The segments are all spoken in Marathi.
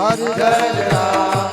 Hare Jai Ram,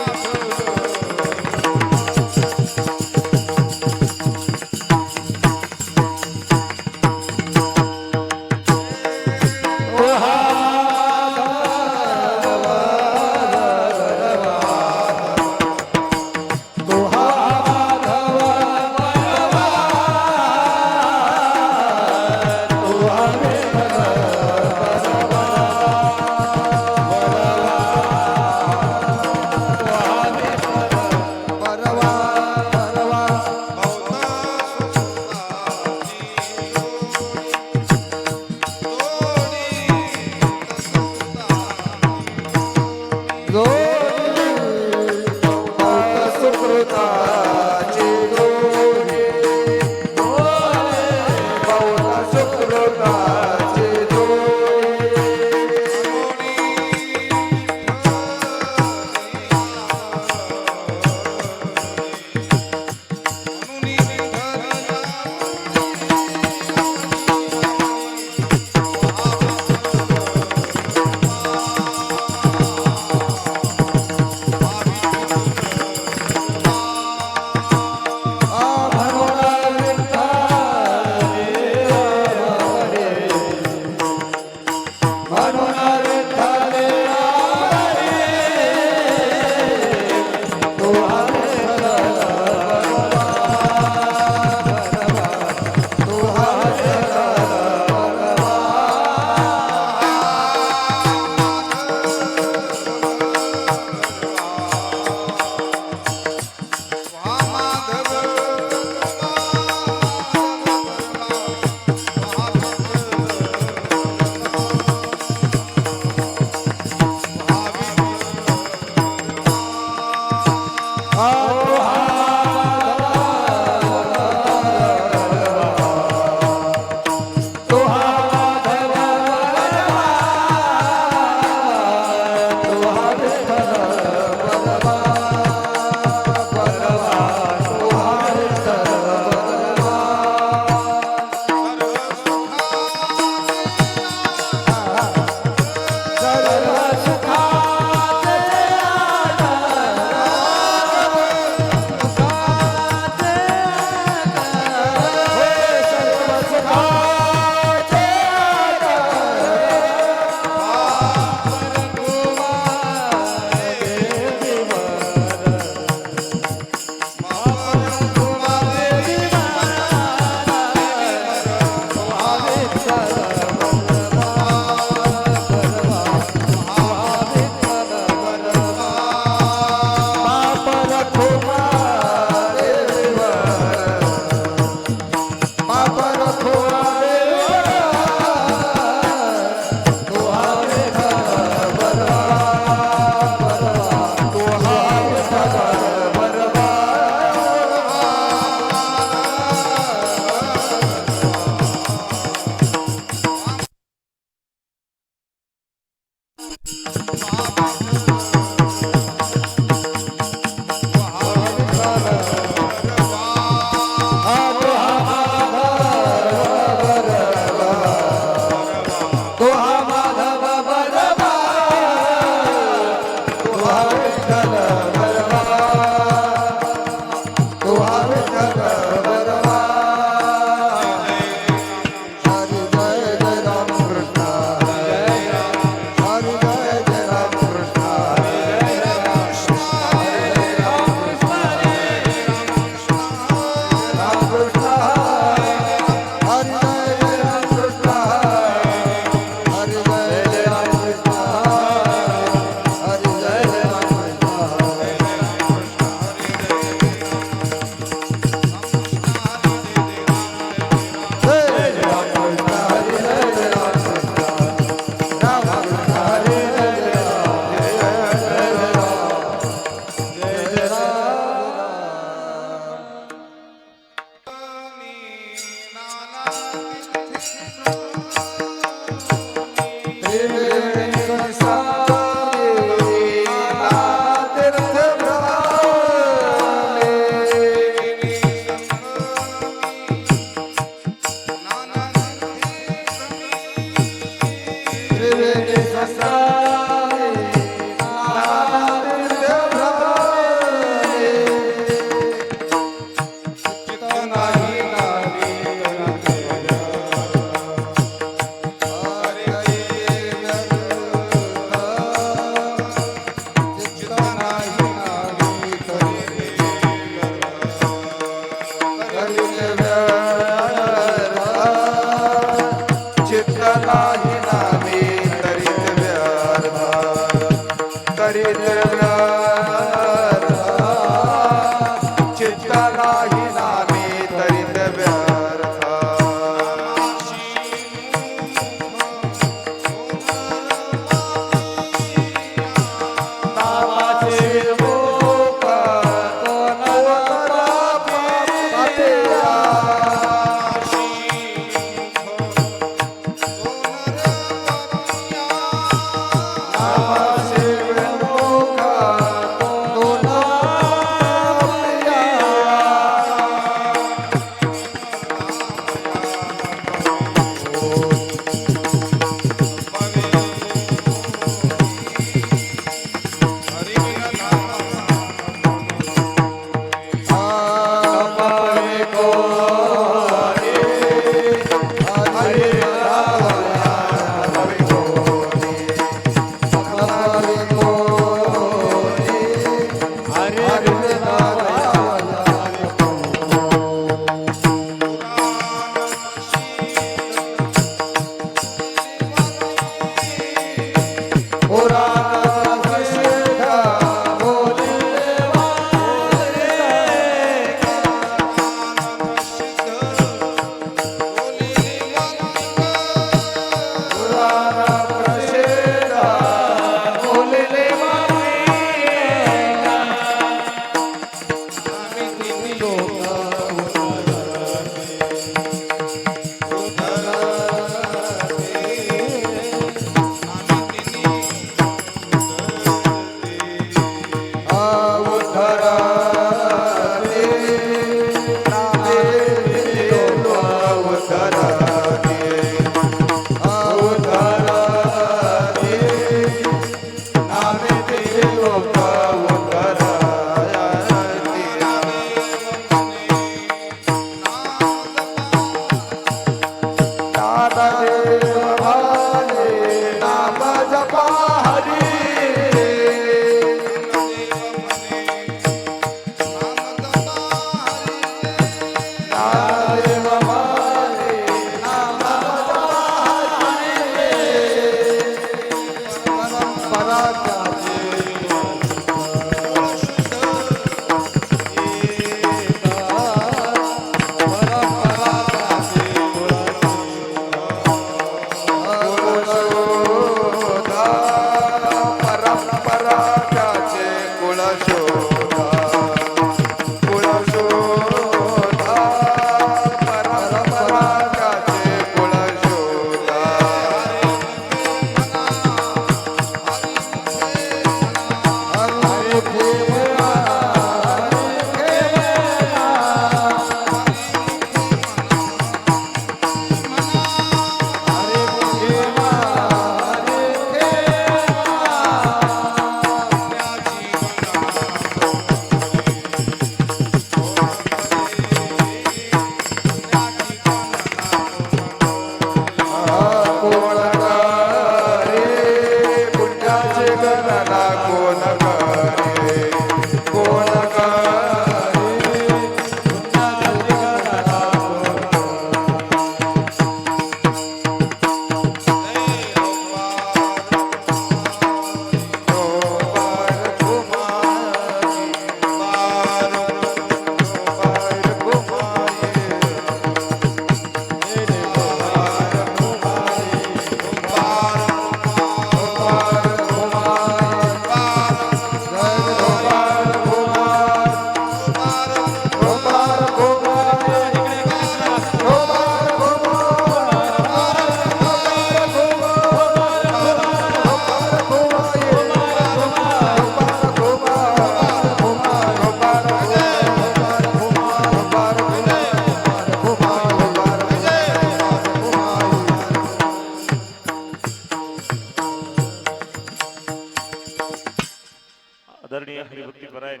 आदरणीय हरिभक्ती परायण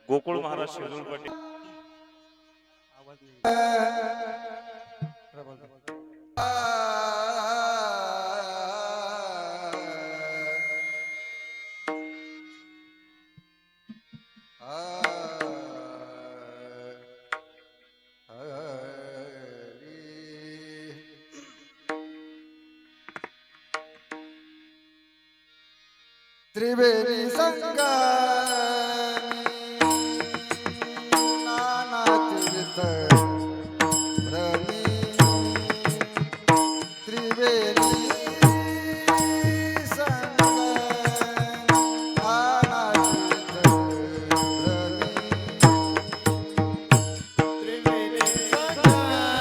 गोकुळ महाराज शेजूळ पाटील त्रिवेणी संगमी नाना तीर्थ रमी त्रिवेणी संगमी नाना तीर्थ रमी त्रिवेणी संगमी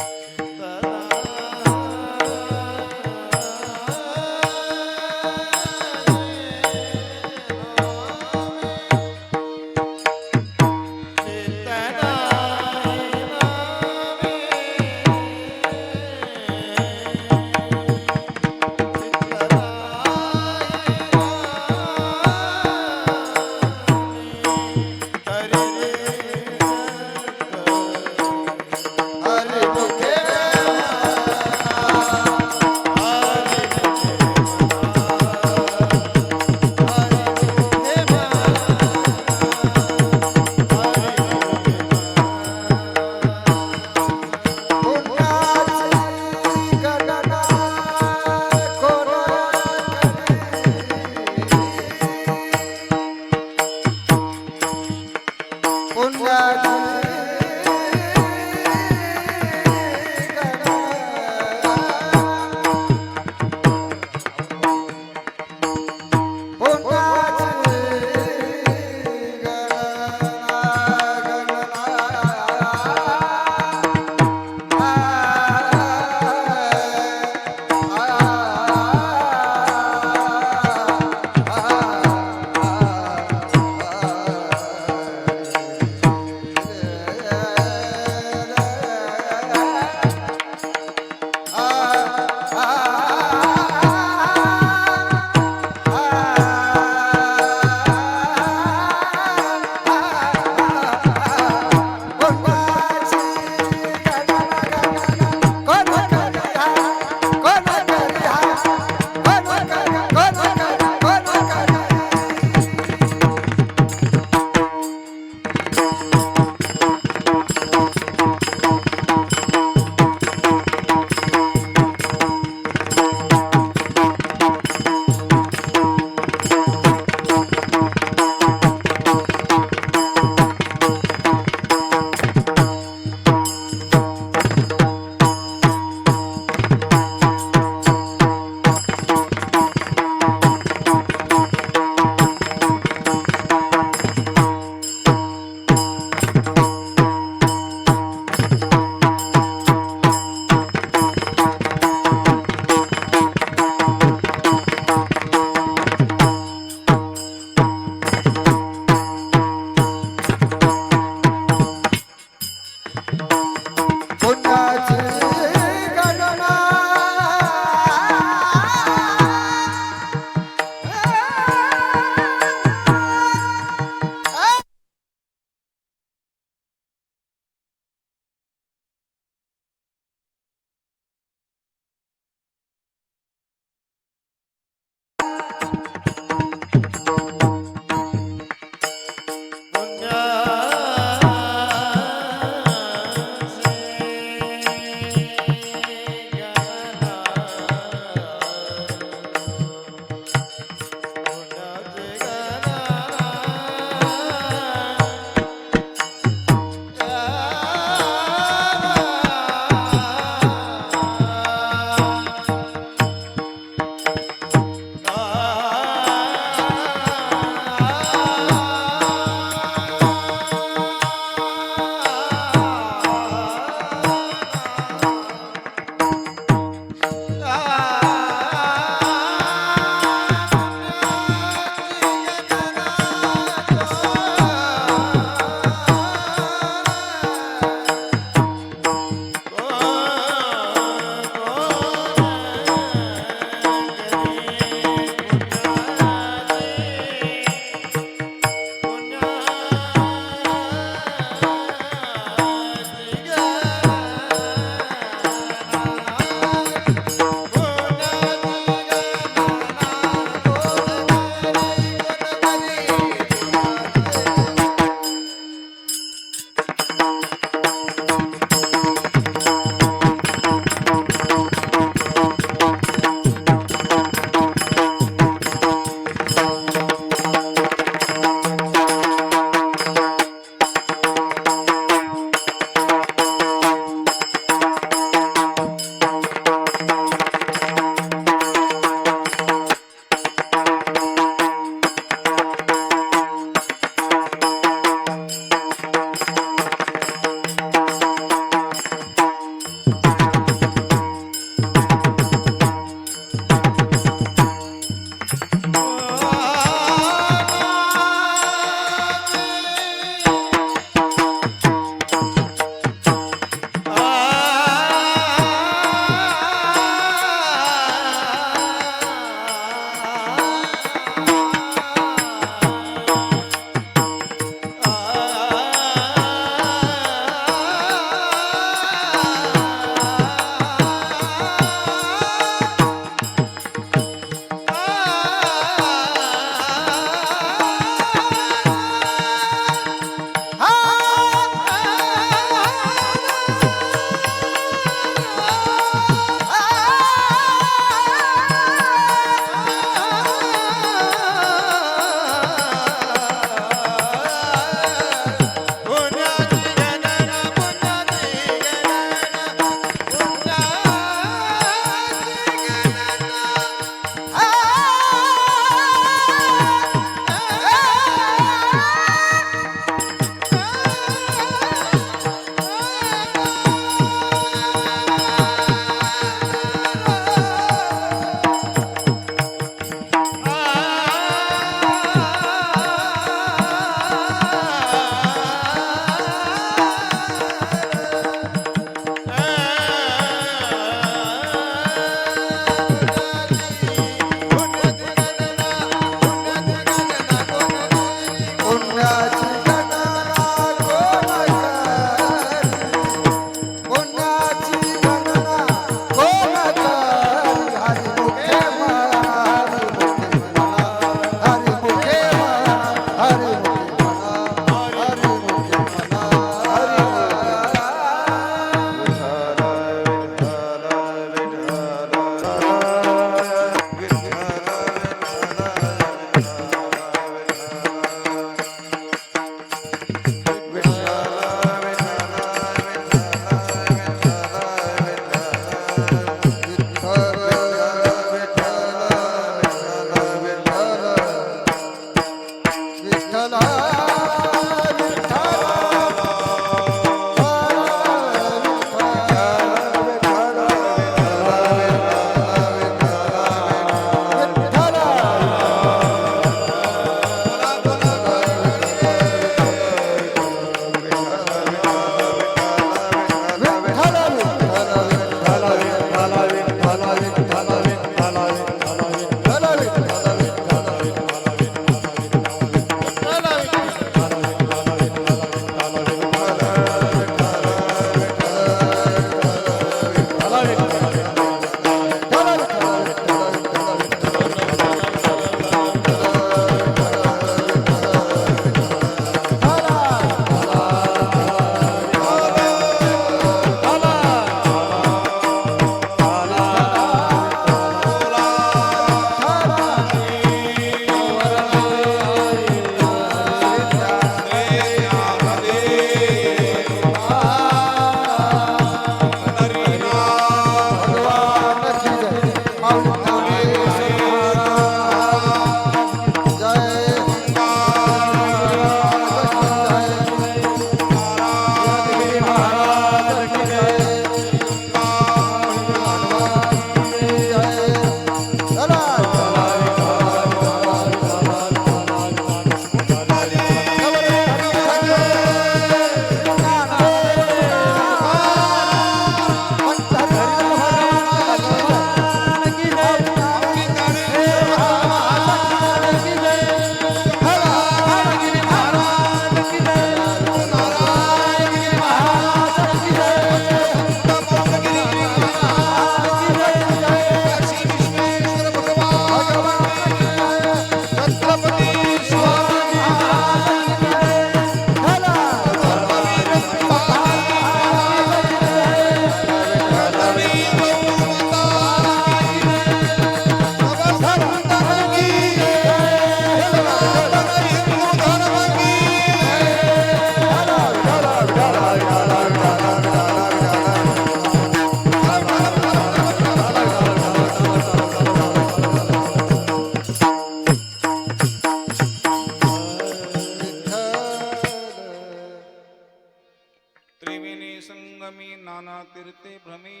करते भ्रमी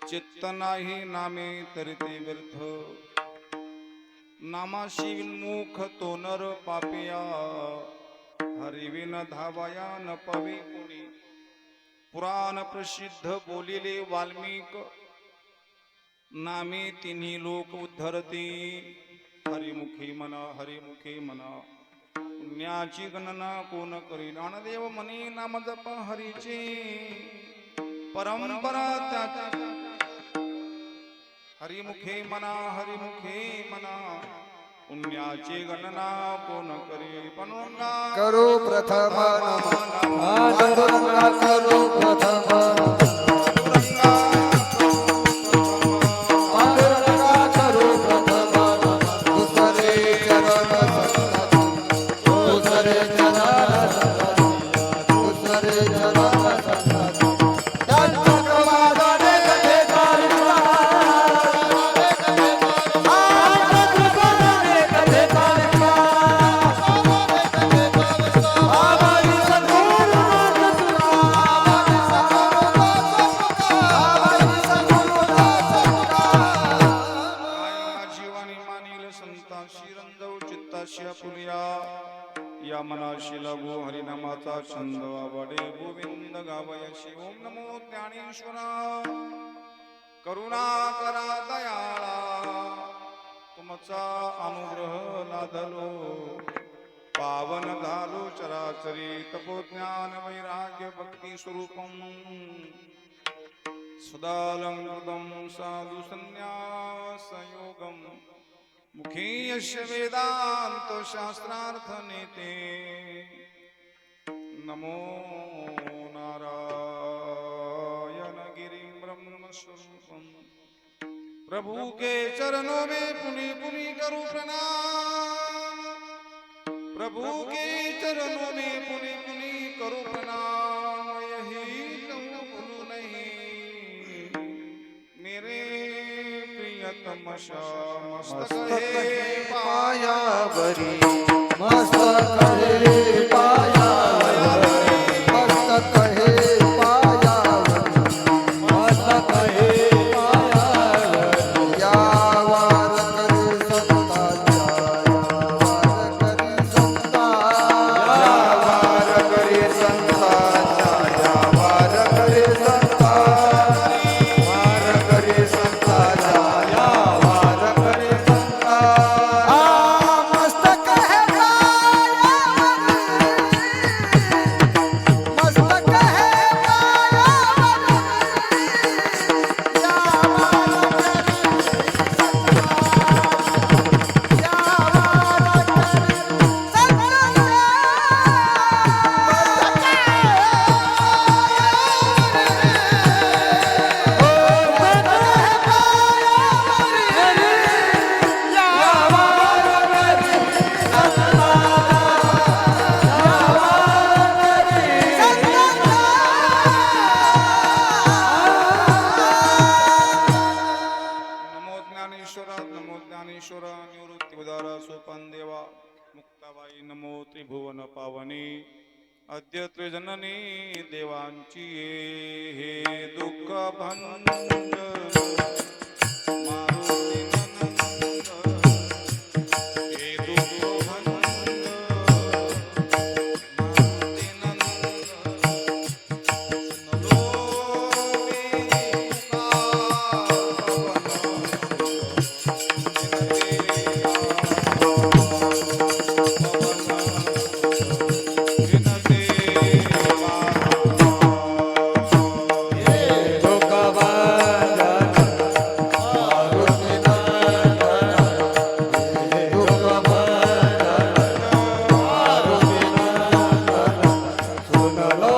चित्त नाही नामे तरिते व्यर्थ नामाशी विन्मुख तो नर पापिया हरिविन धावया न पवी कोणी पुराण प्रसिद्ध बोलिले वाल्मिक नामे तिन्ही लोक उद्धरती हरिमुखी म्हणा पुण्याची गणना कोण करी ज्ञानदेव म्हणे नाम जप हरीचे परंपरा त्याची हरिमुखे म्हणा पुण्याची गणना कोण करी पनुंगा करो प्रथम पांडुरंगा करो प्रथम पांडुरंगा करो प्रथम दुसरे चरण संताची दुसरे चरण संताची दुसरे चरण संताची त्यांचा क्रमाने कथे काढला या मनाशी लागू हरिनामाचा छंद आवडे गोविंद गावयशी ओम नमो ज्ञानेश्वरा करुणा करा दयाळा तुमचा अनुग्रह लादलो पावन घालो चराचरी तपोज्ञान वैराग्य भक्ती स्वरूपम सदालंकृतम साधु संन्यास योगम मुखे यस्य वेदांत शास्त्रार्थ नेते नमो नारायण गिरि ब्रह्म स्वरूपम प्रभु के चरणों में पुनि पुनि करूं प्रणाम प्रभु के चरणों में पुनि पुनि करूं प्रणाम यही कहूं भूलूं नहीं मेरे प्रियतम मस्तक है पाया बरी मस्तक है पाया बरी मस्तक है पाया बरी मस्तक है पाया बरी या वार करे संता या वार करे संता या वार करे संता वार करे संता या वार करे संता मस्तक है पाया मस्तक है पाया नमो ज्ञानेश्वरा निवृत्ती उदारा सोपान देवा मुक्ताबाई नमो त्रिभुवन पावनी अद्य त्रिजननी देवांची हे दुःख भंज मारुती नंद हे दुःख भंज मारुती नंद सुनलो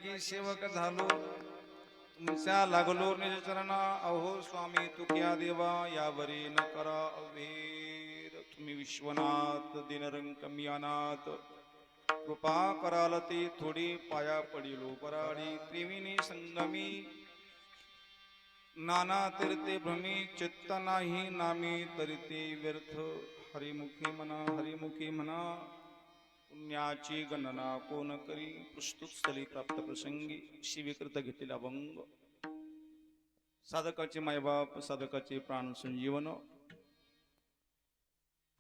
मी सेवक झालो तुमच्या लागलो निज चरणा अहो स्वामी तुक्या देवा यावरी न करा अवेर तुम्ही विश्वनाथ दिनरंक मियानाथ कृपा कराल ती थोडी पाया पडिलो पराडी त्रिविणी संगमी नाना तीर्थे भ्रमी चित्त नाही नामी तरिते व्यर्थ हरिमुखी म्हणा पुण्याची गणना कोण करी प्रस्तुत स्थली प्राप्त प्रसंगी शिवीकृत घेतलेला अभंग साधकाचे मायबाप साधकाचे प्राण संजीवन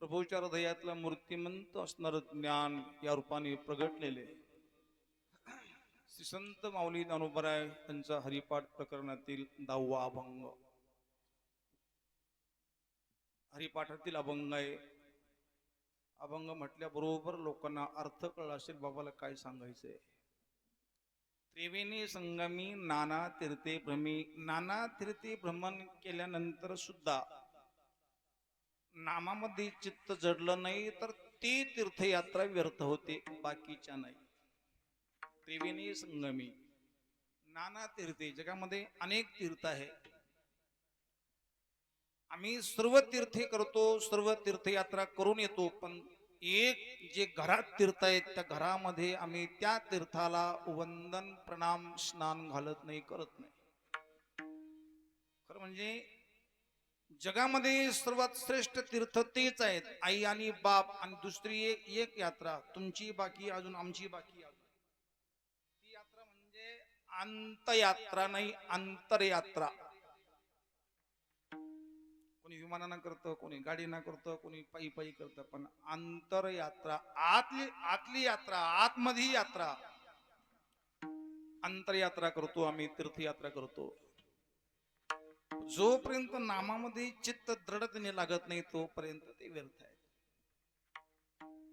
प्रभूच्या हृदयातलं मूर्तिमंत असणार ज्ञान या रूपाने प्रगटलेले श्री संत माऊली ज्ञानोबराय यांचा हरिपाठ प्रकरणातील 10वा अभंग. हरिपाठातील अभंग आहे. अभंग म्हटल्याबरोबर लोकांना अर्थ कळला असेल बाबाला काय सांगायचंय. त्रिवेणी संगमी नाना तीर्थे भ्रमी. नाना तीर्थे भ्रमण केल्यानंतर सुद्धा नामामध्ये चित्त जडलं नाही तर ती तीर्थयात्रा व्यर्थ होते, बाकीच्या नाही. त्रिवेणी संगमी नाना तीर्थे. जगामध्ये अनेक तीर्थ आहे. आम्ही सर्व तीर्थे करतो, सर्व तीर्थयात्रा करून येतो, पण एक जे घरात तीर्थ आहेत त्या घरामध्ये आम्ही त्या तीर्थाला वंदन प्रणाम स्नान घालत नाही, करत नाही. खरं म्हणजे जगामध्ये सर्वात श्रेष्ठ तीर्थ तेच आहेत, आई आणि बाप. आणि दुसरी एक यात्रा तुमची बाकी अजून आमची बाकी अजून. ती यात्रा म्हणजे अंतयात्रा नाही, अंतरयात्रा. कोणी विमानानं करतं, कोणी गाडीनं करतं, कोणी पायी पायी करतं, पण अंतरयात्रा आतली यात्रा, आतमधी यात्रा, अंतरयात्रा करतो आम्ही, तीर्थयात्रा करतो. जोपर्यंत नामामध्ये चित्त दृढतेने लागत नाही तोपर्यंत ते व्यर्थ आहे.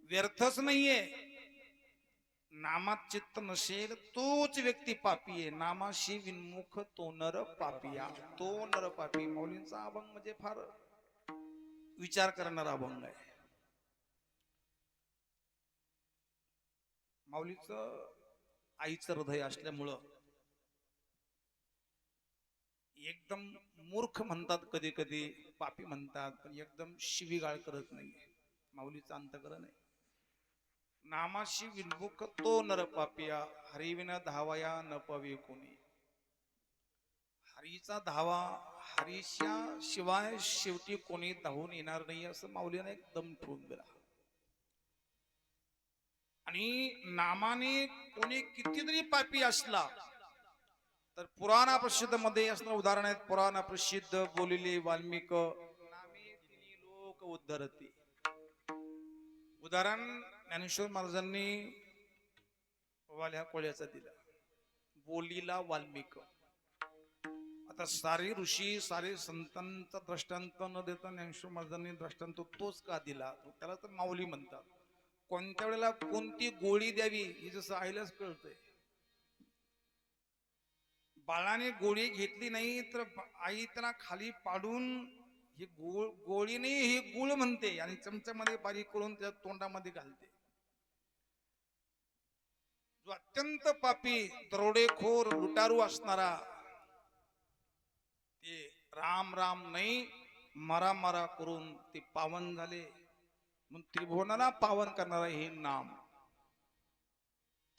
व्यर्थच नाहीये. नामात चित्त नसेल तोच व्यक्ती पापी आहे. नामाशी विन्मुख तो नर पापिया. तो नर पापी. माऊलींचा अभंग म्हणजे फार विचार करणारा अभंग आहे. माऊलीचं आईचं हृदय असल्यामुळं एकदम मूर्ख म्हणतात, कधी कधी पापी म्हणतात, पण एकदम शिवीगाळ करत नाही. माऊलीचं अंतकरण आहे. नामाशी विन्मुख तो नर पापिया, हरिविना धावाया न पवे कोणी. हरीचा धावा, हरीच्या शिवाय शेवटी कोणी धावून येणार नाही, असं माऊलीने एकदम ठेवून दिला. आणि नामाने कोणी कितीतरी पापी असला तर पुराणा प्रसिद्ध मध्ये असणार उदाहरण आहेत. पुराण प्रसिद्ध बोलिले वाल्मिक नामे तिनी लोक उद्धरती. उदाहरण ज्ञानेश्वर महाराजांनी वाल्या कोळ्याचा दिला. बोलीला वाल्मिक. आता सारे ऋषी सारे संतांचा दृष्टांत न देता ज्ञानेश्वर महाराजांनी दृष्टांत तोच का दिला, त्याला तर माऊली म्हणतात. कोणत्या वेळेला कोणती गोळी द्यावी हे जसं आईलाच कळतंय. बाळाने गोळी घेतली नाही तर आई त्यांना खाली पाडून ही गोळी नाही ही गुळ म्हणते आणि चमच्यामध्ये बारीक करून त्या तोंडामध्ये घालते. जो अत्यंत पापी दरोडेखोर लुटारू असणारा ते राम राम नाही मरा मरा करून ते पावन झाले. म्हणून त्रिभुवनाला पावन करणारा हे नाम.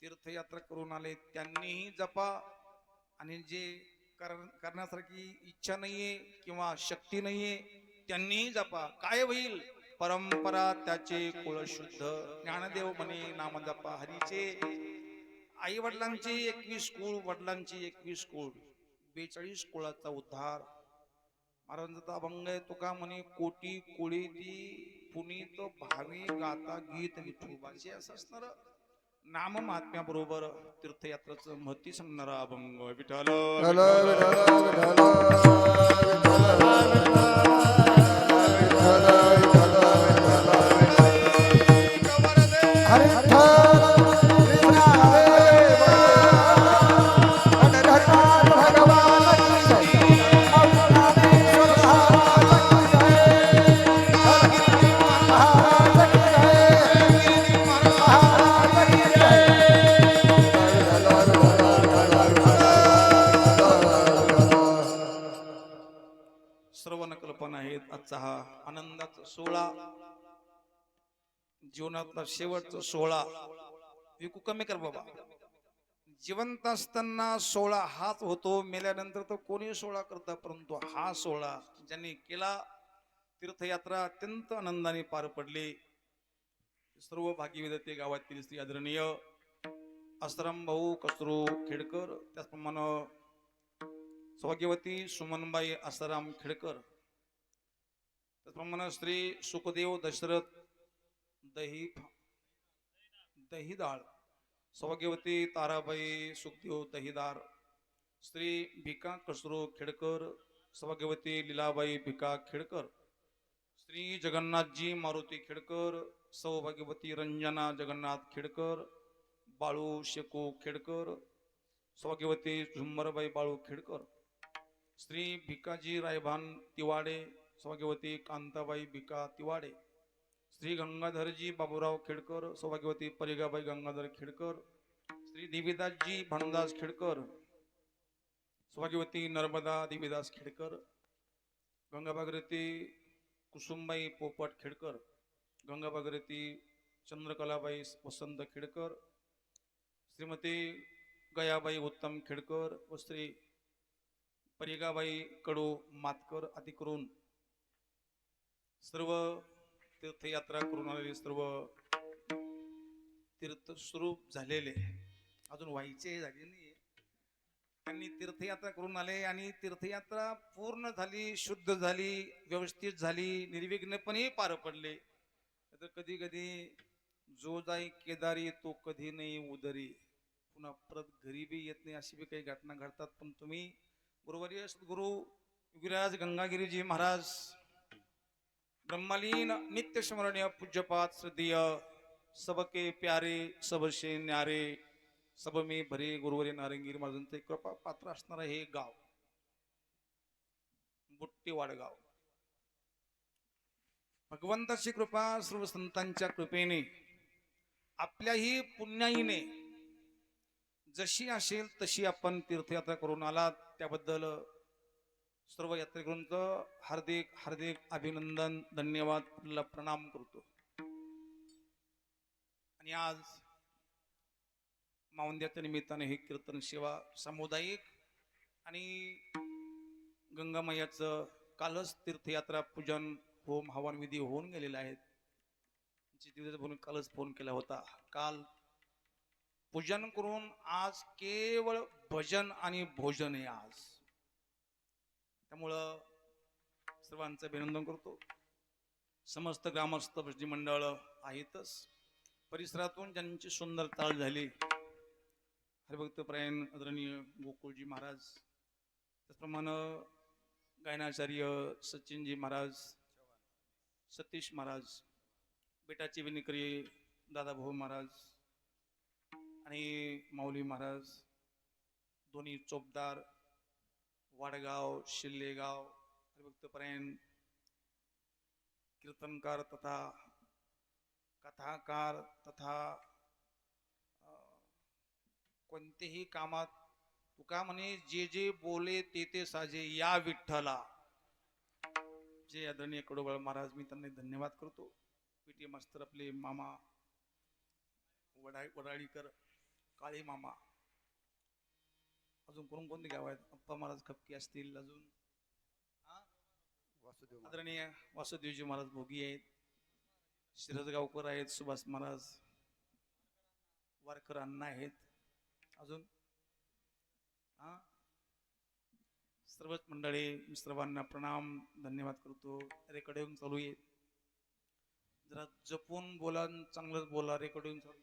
तीर्थयात्रा करून आले त्यांनीही जपा, आणि जे करण्यासारखी इच्छा नाहीये किंवा शक्ती नाहीये त्यांनीही जपा. काय होईल? परंपरा त्याचे कुळ शुद्ध. ज्ञानदेव म्हणे नाम जपा हरीचे. आई वडिलांची 21 कुळ, वडिलांची 21 कुळ, 42 कुळाचा उद्धार. महाराजांचा अभंग आहे. तुका म्हणे कोटी कुळी ती पुनीत भावे गाता गीत विठोबाचे. असं असणार नाम महात्म्याबरोबर तीर्थयात्रेचं महती सांगणारा अभंग. विठ्ठल आजचा हा आनंदाचा सोहळा, जीवनातला शेवटचा सोहळा विकू कमी कर बाबा. जिवंत असताना 16 हाच होतो, मेल्यानंतर तर कोणी 16 करता, परंतु हा 16 ज्यांनी केला, तीर्थयात्रा अत्यंत आनंदाने पार पडली. सर्व भाग्यविधाते गावातील श्री आदरणीय आसाराम भाऊ कसरू खेडकर, त्याचप्रमाणे सौभाग्यवती सुमनबाई आसाराम खेडकर, त्याचप्रमाणे श्री सुखदेव दशरथ दहिदाळ, सौभाग्यवती ताराबाई सुखदेव दहिदार, श्री भिका कसरू खेडकर, सौभाग्यवती लीलाबाई भिका खेडकर, श्री जगन्नाथजी मारुती खेडकर, सौभाग्यवती रंजना जगन्नाथ खेडकर, बाळू शेकू खेडकर, सौभाग्यवती झुंबरबाई बाळू खेडकर, श्री भिकाजी रायभान तिवाडे, सौभाग्यवती कांताबाई भिका तिवाडे, श्री गंगाधरजी बाबूराव खेडकर, सौभाग्यवती परिगाबाई गंगाधर खेडकर, श्री देवीदासजी भानुदास खेडकर, सौभाग्यवती नर्मदा देवीदास खेडकर, गंगाभागीरथी कुसुमबाई पोपट खेडकर, गंगाभागीरथी चंद्रकलाबाई वसंत खेडकर, श्रीमती गयाबाई उत्तम खेडकर व श्री परिगाबाई कडू मातकर आदी करून सर्व तीर्थयात्रा करून आलेले, सर्व तीर्थ सुरू झालेले, अजून व्हायचे झाले नाही, त्यांनी तीर्थयात्रा करून आले आणि तीर्थयात्रा पूर्ण झाली, शुद्ध झाली, व्यवस्थित झाली, निर्विघ्नपणे पार पडले. तर कधी कधी जो जाई केदारी तो कधी नाही उदरी, पुन्हा परत घरी बी येत नाही, अशी बी काही घटना घडतात. पण तुम्ही गुरुवर्य सद्गुरु विराज गंगागिरीजी महाराज ब्रह्मलीन नित्य स्मरणीय पूज्यपात श्रद्धेय सबके प्यारे सबसे न्यारे सब मी भरे गुरुवर्य नारंगीर महाराजांचे कृपा पात्र असणार हे गाव बुट्टीवाड गाव. भगवंताची कृपा, सर्व संतांच्या कृपेने, आपल्याही पुण्याईने जशी असेल तशी आपण तीर्थयात्रा करून आलात, त्याबद्दल सर्व यात्रेकरूंचं हार्दिक हार्दिक अभिनंदन, धन्यवाद, प्रणाम करतो. आणि आज मावंद्याच्या निमित्ताने ही कीर्तन सेवा सामुदायिक आणि गंगामयाचं कालच तीर्थयात्रा पूजन होम हवन विधी होऊन गेलेले आहेत. कालच फोन केला होता. काल पूजन करून आज केवळ भजन आणि भोजन आहे आज. त्यामुळं सर्वांचं अभिनंदन करतो. समस्त ग्रामस्थ भजनी मंडळ आहेतच, परिसरातून ज्यांची सुंदर ताळ झाली, हरिभक्तपरायण आदरणीय गोकुळजी महाराज, त्याचप्रमाणे गायनाचार्य सचिनजी महाराज, सतीश महाराज, बेटाची विनिकरी दादाभाऊ महाराज आणि माऊली महाराज, दोन्ही चोपदार, वाडगाव, शिल्लेगाव, हरिभक्तपरायण कीर्तनकार तथा कथाकार तथा कोणतेही कामात तुका म्हणे जे जे बोले ते ते साजे या विठ्ठला, जे आदरणीय कडोबाळ महाराज, मी त्यांना धन्यवाद करतो. पीटी मास्तर आपले मामा वडाळीकर, काळे मामा, अजून कोणते गाव आहेत, अप्पा महाराज खपकी असतील, अजून आदरणीय वासुदेवजी महाराज भोगी आहेत, शिरजगावकर आहेत, सुभाष महाराज वारकर अण्णा आहेत, अजून सर्वच मंडळी, सर्वांना प्रणाम, धन्यवाद करतो. रेकॉर्डिंग चालू आहे, जरा जपून बोला, चांगलंच बोला. रेकॉर्डिंग चालू.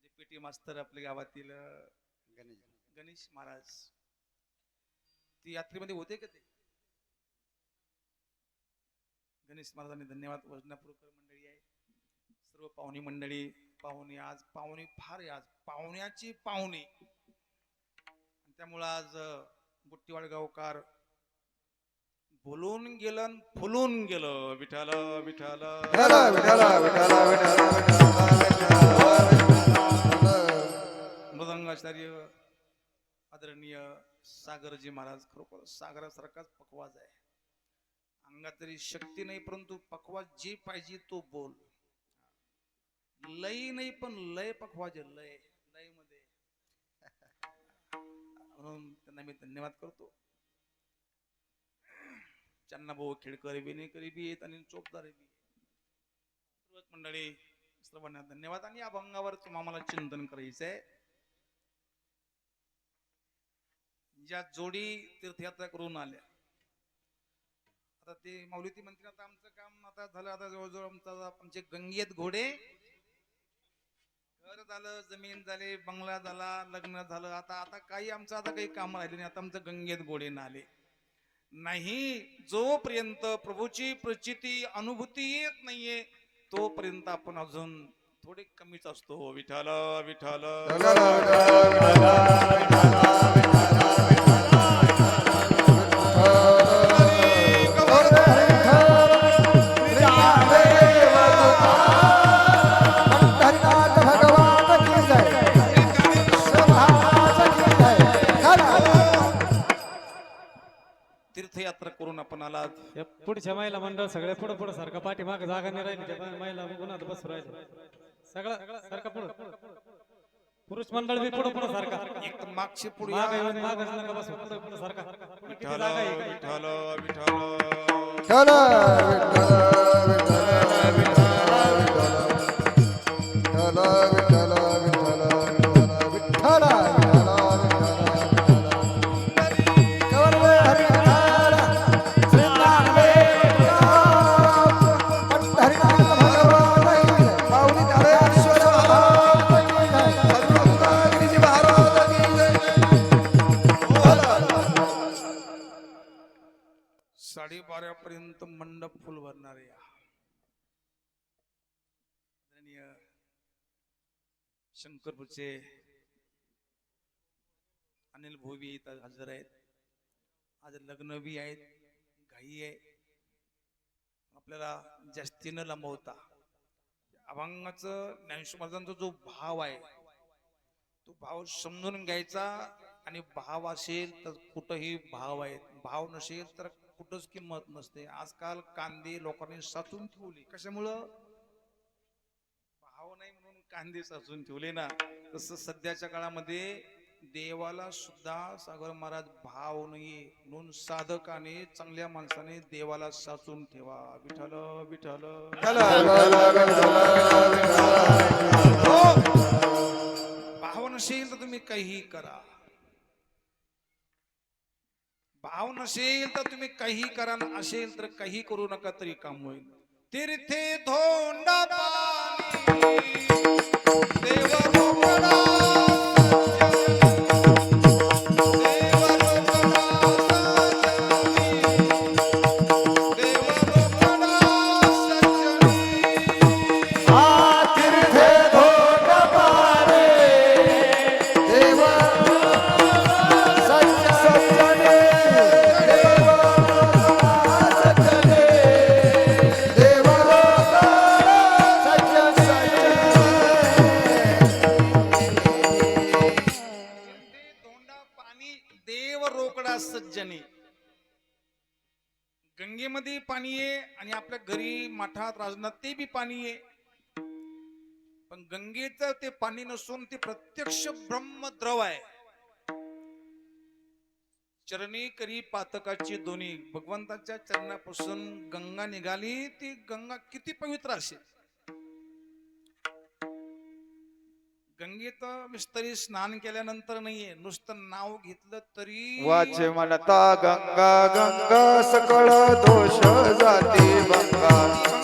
जे पीटी मास्तर आपल्या गावातील गणेश महाराज, ती यात्रेमध्ये होते का ते गणेश महाराजांनी धन्यवाद. वजनापूरकर मंडळी आहे, सर्व पाहुणी मंडळी, पाहुणे आज पाहुणे फार आहे, आज पाहुण्याची पाहुणे, त्यामुळं आज बुट्टीवाड गावकार बोलून गेलं फुलून गेलं. विठाल विठाल मृदंगाचार्य आदरणीय सागरजी महाराज, खरोखर सागरासारखाच पकवाज आहे. अंगात तरी शक्ती नाही, परंतु पकवाज जे पाहिजे तो बोल. लय नाही पण लय पकवाजे लय लय मध्ये म्हणून त्यांना मी धन्यवाद करतो. चन्ना भाऊ खेडकर विनेकरी बी आहेत आणि चोपदार बी. सर्वच मंडळी सर्वांना धन्यवाद. आणि या अभंगावर तुम्हाला चिंतन करायचंय. ज्या जोडी तीर्थयात्रा करून आल्या, आता ते माऊलीती म्हणतील आता आमचं काम आता झालं, आता जवळजवळ आमचे गंगेत घोडे, घर झालं, जमीन झाले, बंगला झाला, लग्न झालं, आता आता काही आमचं आता काही काम राहिले नाही. आता आमचं गंगेत घोडे नाले नाही. जोपर्यंत प्रभूची प्रचिती अनुभूती येत नाहीये तोपर्यंत आपण अजून थोडे कमीच असतो. विठाल विठाल हरिनाथ भगवान की जय. तीर्थयात्रा करून आपण आलात. हे पुढच्या महिला मंडळ सगळे पुढे पुढे सारखं पाठीमाग जागा नाही राहिली. त्या महिला गुणात बसू राहिले सगळं सारखं पुढे. पुरुष मंडळ बी पुढे पुढे सारखा. एक तर मागची पुढे माग येऊन माग नका बसू. पुढे पुढे सारखा. किती विठाल जागा आहे काय? विठाल विठाल चला विठ्ठल विठ्ठल विठ्ठल विठ्ठल विठ्ठल विठ्ठल पर्यंत मंडप फुल भरणार आहे. शंकरपूरचे अनिल भोवी इथं हजर आहेत. आज लग्न बी आहेत, घाई आहे. आपल्याला जास्ती न लांबवता अभंगाचं ज्ञानेश्वर महाराजांचा जो भाव आहे तो भाव समजून घ्यायचा. आणि भाव असेल तर कुठंही भाव आहे, भाव नसेल तर कुठंच किंमत नसते. आजकाल कांदे लोकांनी साचून ठेवली. कशामुळं? भाव नाही म्हणून कांदे साचून ठेवले ना. तसं सध्याच्या काळामध्ये देवाला सुद्धा सागर महाराज भाव नाहीये म्हणून साधकाने चांगल्या माणसाने देवाला साचून ठेवा. विठ्ठल विठ्ठल भाव नसेल तर तुम्ही काही करा. भाव नसेल तर तुम्ही काही करा, असेल तर काही करू नका तरी काम होईल. तीर्थे धोंडा पाणी देव रोकडा सज्जने. गंगेमध्ये पाणी आहे आणि आपल्या घरी मठात राजनात ते बी पाणी आहे. पण गंगेचं ते पाणी नसून ते प्रत्यक्ष ब्रह्मद्रव आहे. चरणी करी पातकाची दोन्ही. भगवंताच्या चरणापासून गंगा निघाली. ती गंगा किती पवित्र असेल. गंगेत विस्तरी स्नान केल्यानंतर नाहीये, नुसतं नाव घेतलं तरी वाचे म्हणता गंगा गंगा सकळ दोष जाती भंगा.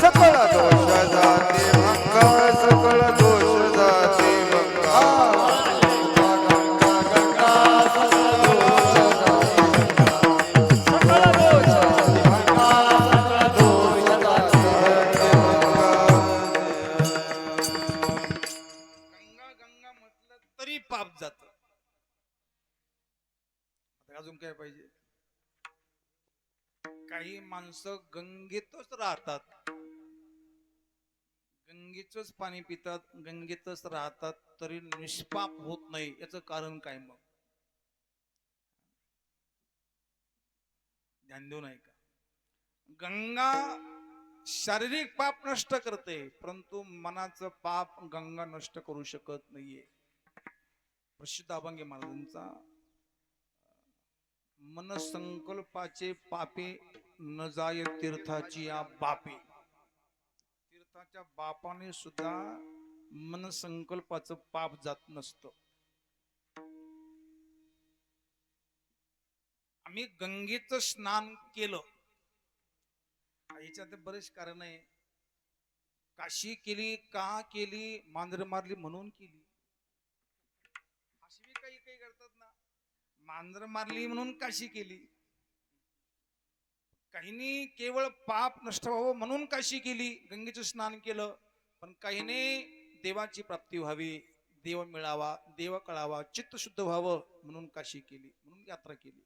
सकळ दोष जाती भंगा. सकळ दोष जाती भंगा. पाप जात. अजून काय पाहिजे? काही माणसं गंगेतच राहतात, गंगेचंच पाणी पितात, गंगेतच राहतात तरी निष्पाप होत नाही. याचं कारण काय? मग ध्यान देऊ नाही का? गंगा शारीरिक पाप नष्ट करते, परंतु मनाचं पाप गंगा नष्ट करू शकत नाहीये. प्रसिद्ध अभंगी महाराजांचा मन संकल्पाचे पापे न जाय तीर्थाची या बापे. तीर्थाच्या बापाने सुद्धा मन संकल्पाचं पाप जात नसतं. आम्ही गंगेचं स्नान केलं, याच्यात बरेच कारण आहे. काशी केली, का केली, मांजर मारली म्हणून केली. अशी काही काही करतात ना, मांजर मारली म्हणून काशी केली. काहींनी केवळ पाप नष्ट व्हावं म्हणून काशी केली, गंगेचं स्नान केलं. पण काहीने देवाची प्राप्ती व्हावी, देव मिळावा, देव कळावा, चित्त शुद्ध व्हावं म्हणून काशी केली, म्हणून यात्रा केली.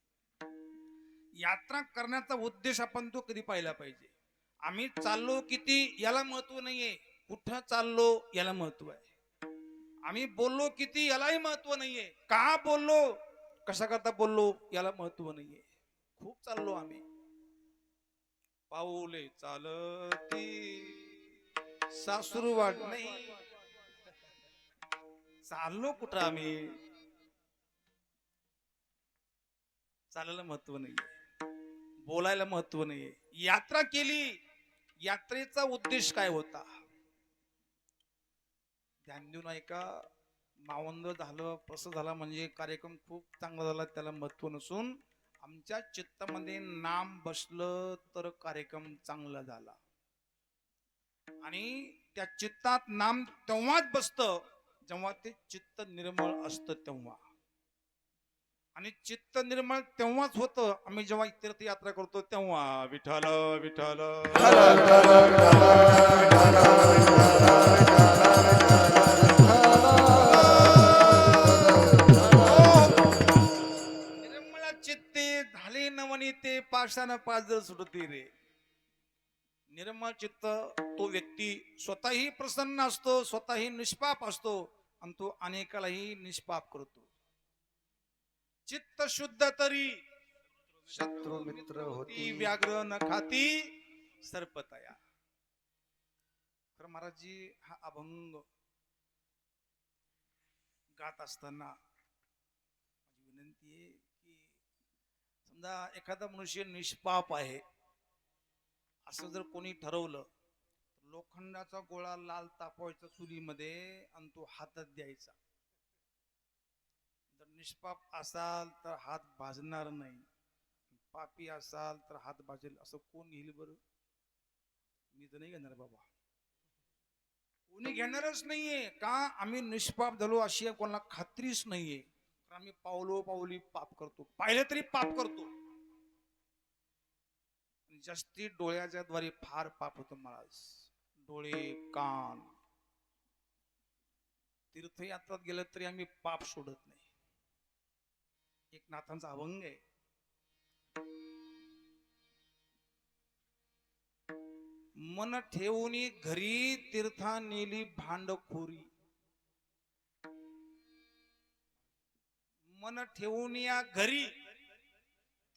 यात्रा करण्याचा उद्देश आपण तो कधी पाहिला पाहिजे. आम्ही चाललो किती याला महत्व नाहीये, कुठं चाललो याला महत्व आहे. आम्ही बोललो किती यालाही महत्व नाहीये, का बोललो, कशा करता बोललो याला महत्व नाहीये. खूप चाललो आम्ही, पाऊले चालती सासूरवाड नाही. चाललो कुठं आम्ही, चालायला महत्व नाहीये, बोलायला महत्व नाहीये. यात्रा केली, यात्रेचा उद्देश काय होता ध्यान देऊन ऐका. मावंद झालं, प्रसन्न झाला म्हणजे कार्यक्रम खूप चांगला झाला, त्याला महत्व नसून आमच्या चित्तामध्ये नाम बसलं तर कार्यक्रम चांगला झाला. आणि त्या चित्तात नाम तेव्हाच बसतं जेव्हा ते चित्त निर्मळ असतं तेव्हा. आणि चित्त निर्मळ तेव्हाच होतं आम्ही जेव्हा तीर्थयात्रा करतो तेव्हा. विठ्ठल विठ्ठल निर्मळ चित्ते झाले नवनीते, पाषाण पाजर सुटती रे. निर्मळ चित्त तो व्यक्ती स्वतःही प्रसन्न असतो, स्वतःही निष्पाप असतो, आणि तो अनेकालाही निष्पाप करतो. चित्त शुद्ध तरी शत्रू मित्र होती, व्याघ्र न खाती सर्पतया. खरं महाराजजी हा अभंग गात असताना माझी विनंती आहे की समजा एखादा मनुष्य निष्पाप आहे असं जर कोणी ठरवलं, लोखंडाचा गोळा लाल तापवायचा चुलीमध्ये आणि तो हातात द्यायचा. जर निष्पाप असाल तर हात भाजणार नाही, पापी असाल तर हात भाजेल, असं कोण घेईल बरं? मी तर नाही घेणार बाबा, कोणी घेणारच नाहीये. का? आम्ही निष्पाप झालो अशी कोणाला खात्रीच नाहीये. आम्ही पावलो पावली पाप करतो, पाहिलं तरी पाप करतो. जास्ती डोळ्याच्या द्वारे फार पाप होतं महाराज. डोळे, कान, तीर्थयात्रात गेलं तरी आम्ही पाप सोडत नाही. एक नाथांचा अभंग आहे, मन ठेवूनी घरी तीर्था नेली भांडखोरी. मन ठेवून या घरी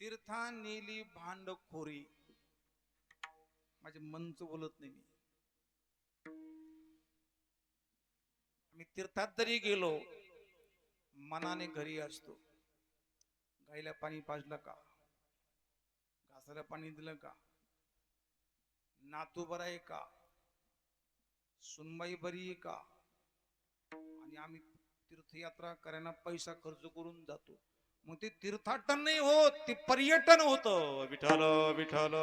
तीर्था नेली भांडखोरी. माझे मनच बोलत नाही. मी तीर्थात जरी गेलो मनाने घरी असतो. गाईला पाणी पाजलं का, घासाला पाणी दिलं का, नातू बरा आहे का, सुनबाई बरी आहे का. आणि आम्ही तीर्थयात्रा करायला पैसा खर्च करून जातो. मग ते तीर्थाटन नाही होत, ते पर्यटन होतं. विठ्ठल विठ्ठल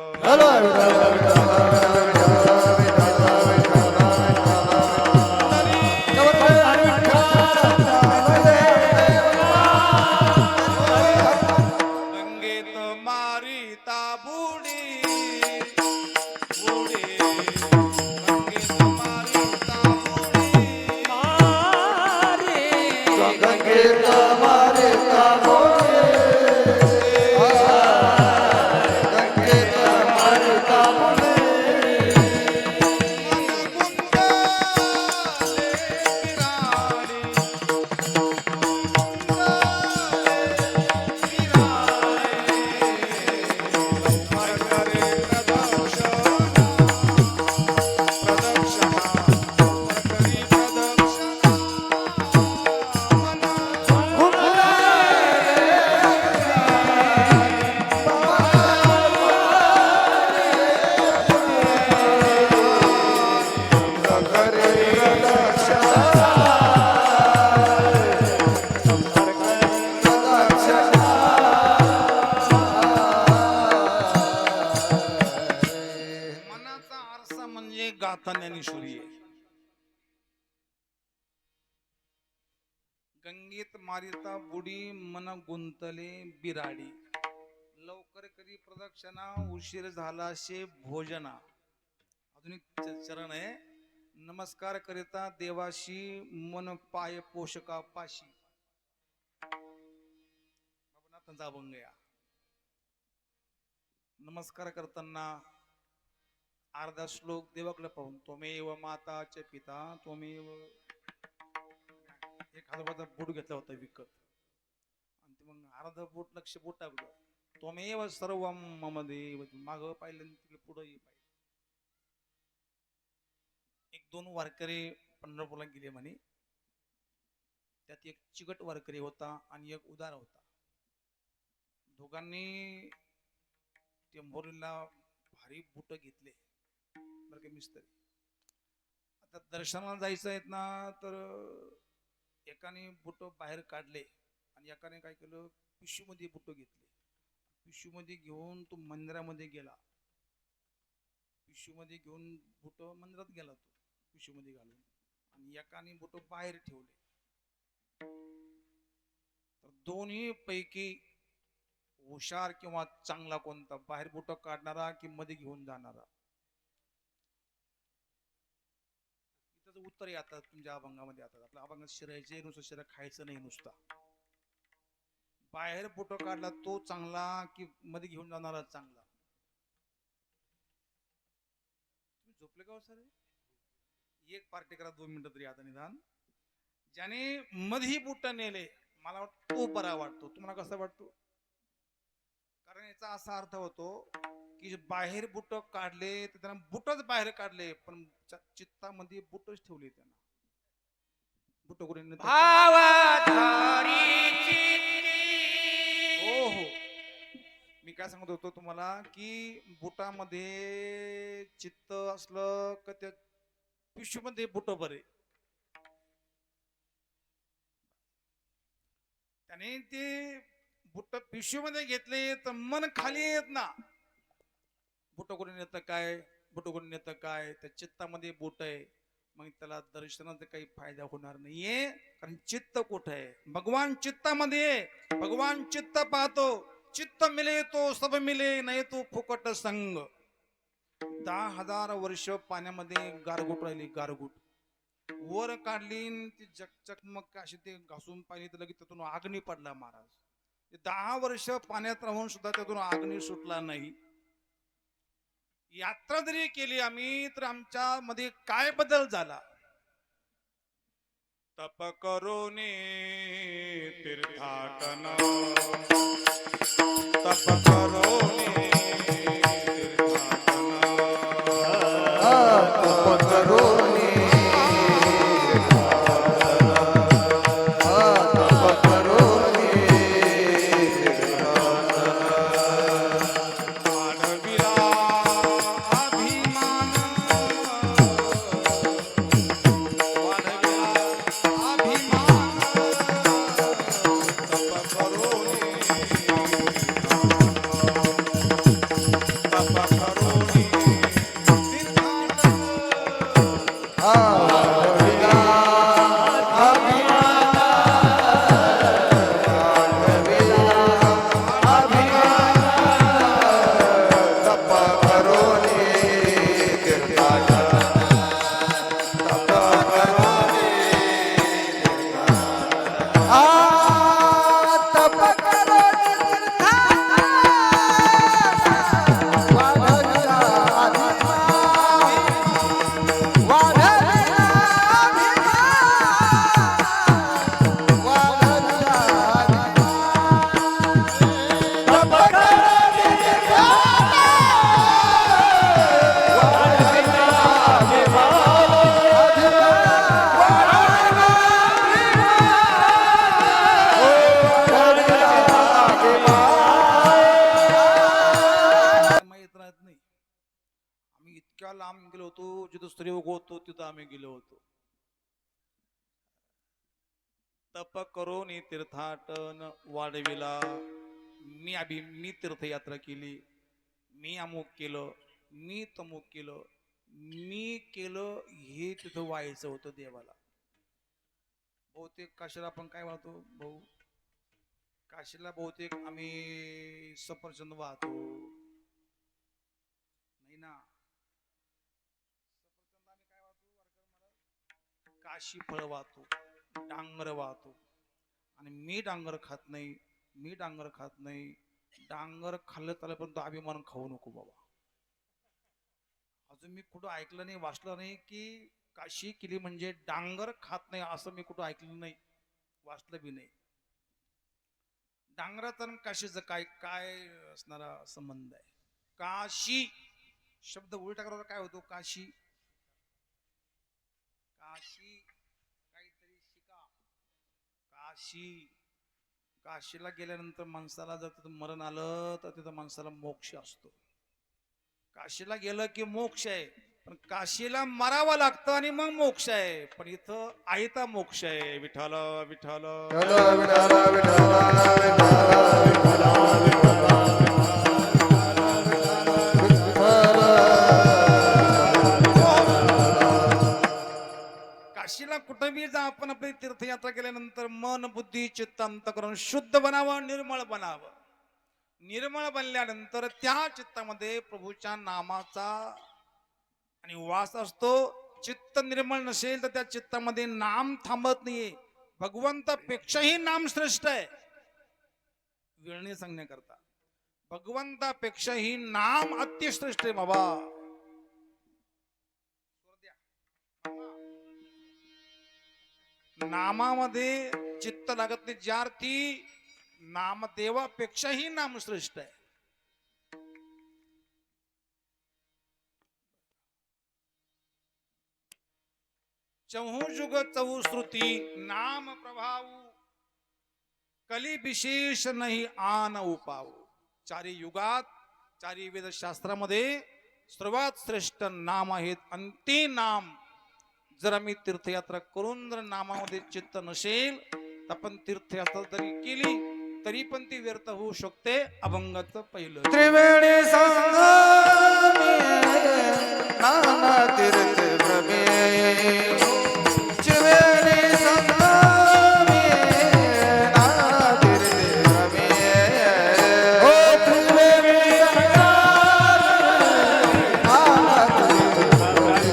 गंगेत मारिता बुडी बुडी, गंगेत मारिता बुडी गंगेत मारिता बुडी, गंगेत मारिता बुडी. गाथा ज्ञानेश्वरी आहे. गंगेत मारिता बुडी मन गुंतले बिराडी, लवकर करी प्रदक्षिणा उशीर झाला शे भोजना. अजून एक चरण आहे. नमस्कार करिता देवाशी मन पाय पोषका पाशी. बाबूनाथांचा अभंग या. नमस्कार करताना अर्धा श्लोक देवाकडे पाहून, त्वमेव माताचे पिता त्वमेव. एक हजाराचा बूट घेतला होता विकत, आणि ते मग अर्धा बूट लक्ष बोट टाकलं. त्वमेव सर्व मम देव. माग पाहिलं तिकडे पुढे पाहिलं. एक दोन वारकरी पंढरपूरला गेले म्हणे. त्यात एक चिकट वारकरी होता आणि एक उदार होता. दोघांनी टेंभोरीला भारी बुट घेतले बरं का मिस्त्री. आता दर्शनाला जायचं आहेत ना, तर एकाने बुट बाहेर काढले आणि एकाने काय केलं, पिशवीमध्ये बुट घेतले. पिशवीमध्ये घेऊन तो मंदिरामध्ये गेला. पिशवीमध्ये घेऊन बुट मंदिरात गेला तो पिशवीमध्ये घालून, आणि एकाने बुट बाहेर ठेवले. तर दोन्ही पैकी हुशार किंवा चांगला कोणता, बाहेर बुट काढणारा कि मध्ये घेऊन जाणारा? इथं उत्तर येतात तुमच्या अभंगामध्ये. आता आपल्या अभंगात शिरायचे नुसतं, शिरा खायचं नाही नुसता. बाहेर बुट काढला तो चांगला की मध्ये घेऊन जाणारा चांगला? तुम्ही झोपले का सर? एक पार्टी करा 2 मिनिटं तरी आता निदान. ज्याने मध्ये बुट नेले मला वाटतं तो बरा वाटतो. तुम्हाला कसा वाटतो? कारण याचा असा अर्थ होतो की बाहेर बुट काढले तर त्यांना बुटच बाहेर काढले, पण चित्तामध्ये बुटच ठेवले. त्यांना बुट करून हो हो. मी काय सांगत होतो तुम्हाला की बुटामध्ये चित्त असलं का त्या पिशवीमध्ये बुट बरे. त्याने ते बुट पिशवीमध्ये घेतले तर मन खाली येत ना. बुट करून येतं काय, बुट करून येतं काय, त्या चित्तामध्ये बुट आहे. मग त्याला दर्शनाचा काही फायदा होणार नाहीये. कारण चित्त कुठं आहे? भगवान चित्तामध्ये. भगवान चित्त पाहतो. चित्त मिले तो सब मिले, नाही तो फुकट संग. 10,000 वर्ष पाण्यामध्ये गारगुट राहिली. गारगुट वर काढली ती चकमक अशी ते घासून पाहिली तर लगेच त्यातून अग्नी पडला महाराज. 10 वर्ष पाण्यात राहून सुद्धा त्यातून अग्नी सुटला नाही. यात्रा जरी केली आम्ही तर आमच्या मध्ये काय बदल झाला? तप करोने तीर्थाटन, तप करोने तीर्थाटन, तप करोने लांब गेलो होतो, जिथं सूर्य उगवतो तिथं आम्ही गेलो होतो. तप करून तीर्थाटन वाढविला. मी तीर्थयात्रा केली, मी अमुक केलं, मी तमुक केलं, मी केलं हे तिथं व्हायचं होतं देवाला. बहुतेक काशीला आपण काय म्हणतो भाऊ, काशीला बहुतेक आम्ही सफरचंद वाहतो नाही ना. सफरचंद आम्ही काय वाहतो काशी फळ वाहतो, डांगर वाहतो. आणि मी डांगर खात नाही, मी डांगर खात नाही. डांगर खाल्लं त्याला अभिमान खाऊ नको बाबा. अजून मी कुठं ऐकलं नाही, वाचलं नाही की काशी केली म्हणजे डांगर खात नाही, असं मी कुठं ऐकलं नाही, वाचलं बी नाही. डांगराचा आणि काशीचा काय काय असणारा संबंध आहे? काशी शब्द उलटा करायला काय होतो? काशी, काशी काहीतरी शिका. काशी, काशीला गेल्यानंतर माणसाला जर तिथं मरण आलं तर तिथं माणसाला मोक्ष असतो. काशीला गेलं की मोक्ष आहे, पण काशीला मरावं लागतं आणि मग मोक्ष आहे. पण इथं आयता मोक्ष आहे. विठ्ठल विठ्ठल विठ्ठल विठ्ठल विठ्ठल काशीला कुठं बी जा आपण, आपली तीर्थयात्रा केल्यानंतर मन बुद्धी चित्त अंतःकरण शुद्ध बनावं, निर्मळ बनावं. निर्मळ बनल्यानंतर त्या चित्तामध्ये प्रभूच्या नामाचा आणि वास असतो. चित्त निर्मळ नसेल तर त्या चित्तामध्ये नाम थांबत नाहीये. भगवंतापेक्षाही नाम श्रेष्ठ आहे. वेळणे सांगण्याकरता भगवंतापेक्षाही नाम अतिश्रेष्ठ आहे बाबा. नामामध्ये चित्त लागत नाही. ज्या अर्थी नामदेवापेक्षाही नाम श्रेष्ठ आहे. चहु जुग चहु श्रुती नाम प्रभाव कली विशेष नाही आन उपाव. चारी युगात चारी वेद शास्त्रामध्ये सर्वात श्रेष्ठ नाम आहेत. आणि ते नाम जर आम्ही तीर्थयात्रा करून जर नामामध्ये चित्त नसेल तर आपण तीर्थयात्रा जरी केली तरी पण ती व्यर्थ होऊ शकते. अभंगाचं पहिलं त्रिवेणी संगमे नाना तीर्थ भ्रमे त्रिवेणी संगमे नाना तीर्थ भ्रमे ओ त्रिवेणी संगमे नाना तीर्थ भ्रमे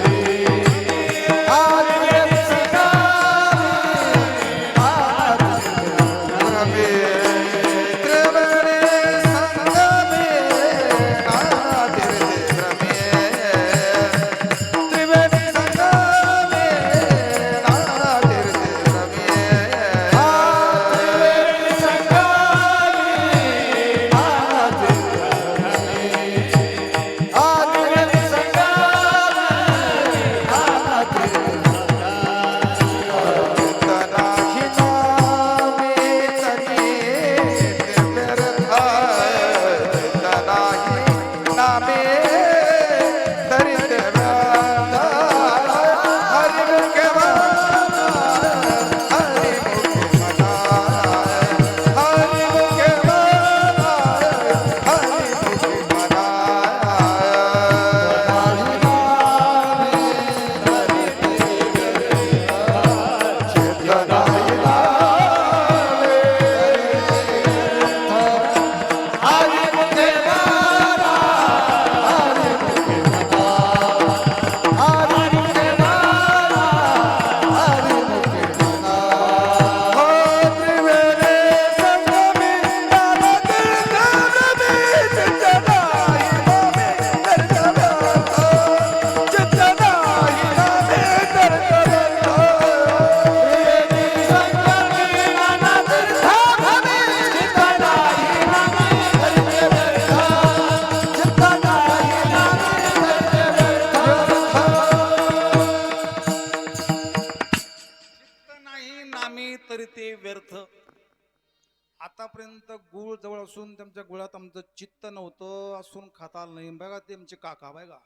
आतापर्यंत गुळ जवळ असून त्यांच्या गुळात आमचं चित्त नव्हतं असून खाता आलं नाही. बघा ते आमचे काका बघा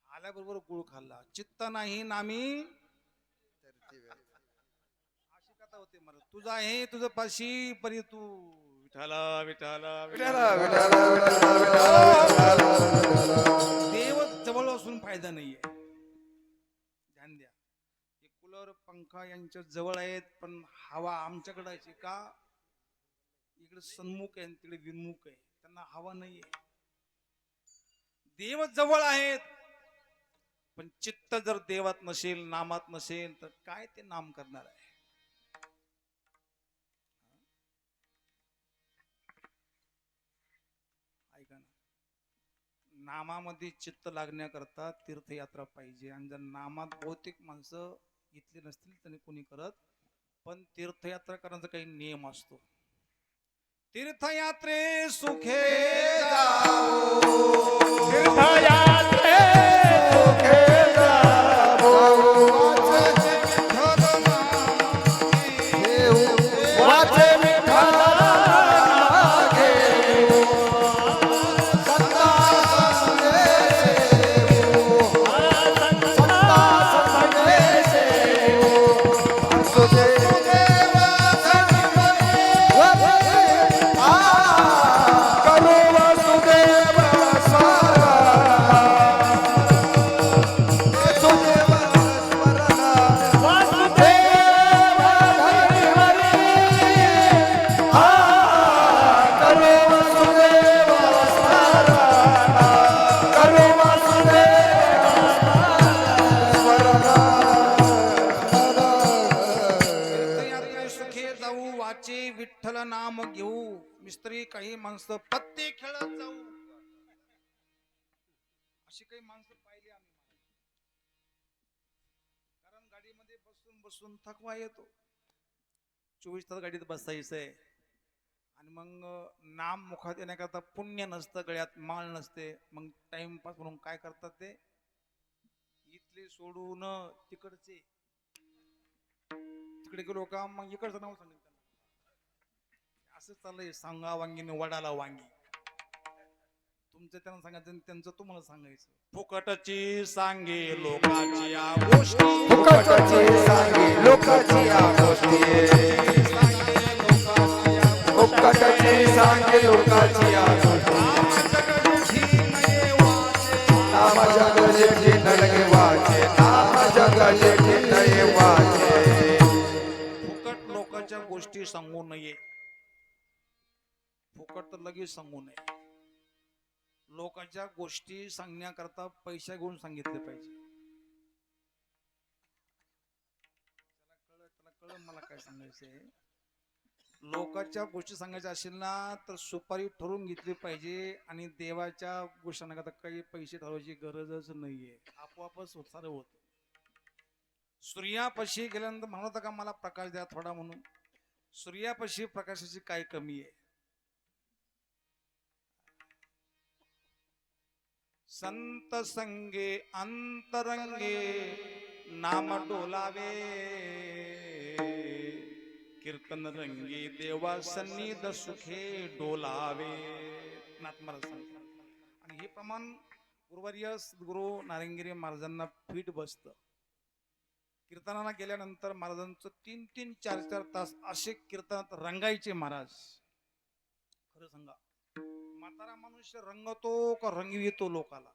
आल्याबरोबर गुळ खाल्ला. चित्त नाही नामी अशी कथा होते. मला तुझा आहे तुझं पाशी परी तू विठाला विठाला देव जवळ असून फायदा पंखा यांच्या जवळ आहेत, पण हवा आमच्याकडे आहे का? इकडे सन्मुख आहे आणि तिकडे विन्मुख आहे, त्यांना हवा नाहीये. देव जवळ आहेत, पण चित्त जर देवात नसेल, नामात नसेल, तर काय ते नाम करणार आहे? ऐका ना, नामामध्ये चित्त लागण्याकरता तीर्थयात्रा पाहिजे. आणि जर नामात बहुतेक माणसं इथले नसतील त्याने कोणी करत, पण तीर्थयात्रा करण्याचा काही नियम असतो. तीर्थयात्रे सुखे जाओ, तीर्थयात्रे सुखे जावो. वाचे विठ्ठल मागे. संता संगे सेवो. संता संगे सेवो. वासुदेव करो वासुदेव स्मरण. वासुदेव स्मरण. वासुदेव हरी हरी. करो वासुदेव स्मरण. करो वासुदेव स्मरण. तीर्थयात्रे सुखे जाऊ, वाचे विठ्ठल नाम घेऊ. मिस्त्री काही माणसं पत्ते खेळत जाऊ, अशी काही माणसं पाहिली आम्ही. कारण गाडीमध्ये बसून बसून थकवा येतो. 24 तास गाडीत बसायचंय आणि मग नाम मुखात येण्याकरता पुण्य नसतं, गळ्यात माळ नसते. मग टाइमपास म्हणून काय करतात ते, इथले सोडून तिकडचे, तिकडे गेलो का मग इकडचं नाव सांगितलं. असं चाललंय, सांगा वांगीने वडाला वांगी. तुमचं त्यांना सांगायचं आणि त्यांचं तुम्हाला सांगायचं. फुकटची सांगे लोकाची या गोष्टी. फुकटची सांगे लोकाची या गोष्टी. फुकटची सांगे लोकाची या गोष्टी. नाम जग जेठी नलगे वाचे. नाम जग जेठी नये वाचे. फुकट लोकांच्या गोष्टी सांगू नये. फुकट तर लगेच सांगू नये. लोकांच्या गोष्टी सांगण्याकरता पैसे घेऊन सांगितले पाहिजे. त्याला कळलं मला काय सांगायचंय. लोकांच्या गोष्टी सांगायच्या असेल ना तर सुपारी ठरवून घेतली पाहिजे. आणि देवाच्या गोष्टी सांगण्याकरता काही पैसे ठरवायची गरजच नाहीये, आपोआपच सारं होत. सूर्यापाशी गेल्यानंतर म्हणत का मला प्रकाश द्या थोडा म्हणून. सूर्यापाशी प्रकाशाची काय कमी आहे? संत संगे अंतरंगे नाम डोलावे. कीर्तन रंगी देवा सन्निध सुखे डोलावे. नाथ महाराज सांगतात. आणि हे प्रमाण गुरुवर्य सद्गुरु नारायणगिरी महाराजांना फिट बसतं. कीर्तनाला गेल्यानंतर महाराजांचं 3-3, 4-4 तास असे कीर्तनात रंगायचे महाराज. खरं सांगा, म्हातारा मनुष्य रंगतो का रंगवितो लोकाला?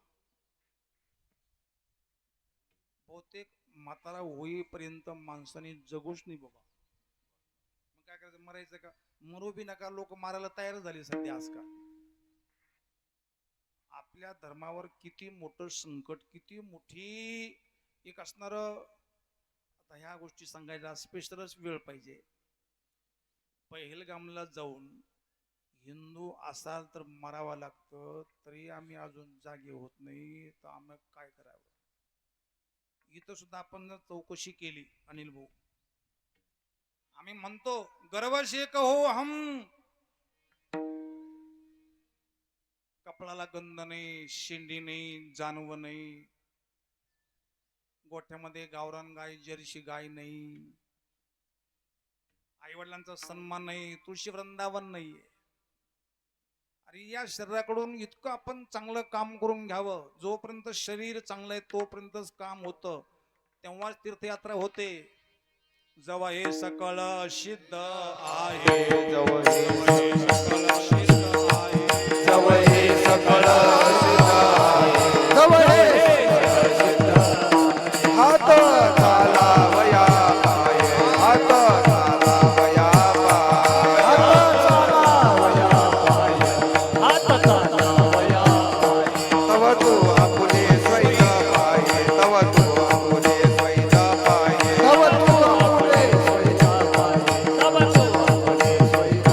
बहुतेक म्हातारा होईपर्यंत माणसाने जगूच नाही बाबा. मग काय करायचं, मरायचं का? मरू बी नका. लोक मारायला तयार झाले सध्या आजकाल. आपल्या धर्मावर किती मोठं संकट, किती मोठी एक असणार. आता ह्या गोष्टी सांगायला स्पेशलच वेळ पाहिजे. पहलगामला जाऊन हिंदू असाल तर मरावं लागतं, तरी आम्ही अजून जागे होत नाही, तर आम्ही काय करावं? इथं सुद्धा आपण जर चौकशी केली अनिल भाऊ, आम्ही म्हणतो गर्व से कहो हम. कपडाला गंध नाही, शेंडी नाही, जानव नाही, गोठ्यामध्ये गावरान गाय, जर्सी गाय नाही, आई वडिलांचा सन्मान नाही, तुळशी वृंदावन नाहीये. अरे या शरीराकडून इतकं आपण चांगलं काम करून घ्यावं. जोपर्यंत शरीर चांगलं आहे तोपर्यंतच काम होतं, तेव्हाच तीर्थयात्रा होते. जवा हे सकळ सिद्ध आहे, जवळ हे सकळ सिद्ध आहे, जवळ हे सकळ सिद्ध आहे. जवळ हे सकळ सिद्ध. हात चालावया तव तू आपुले स्वैत पाये तव तू आपुले स्वैत पाये तव तू आपुले स्वैता पाये तव तू आपुले स्वैता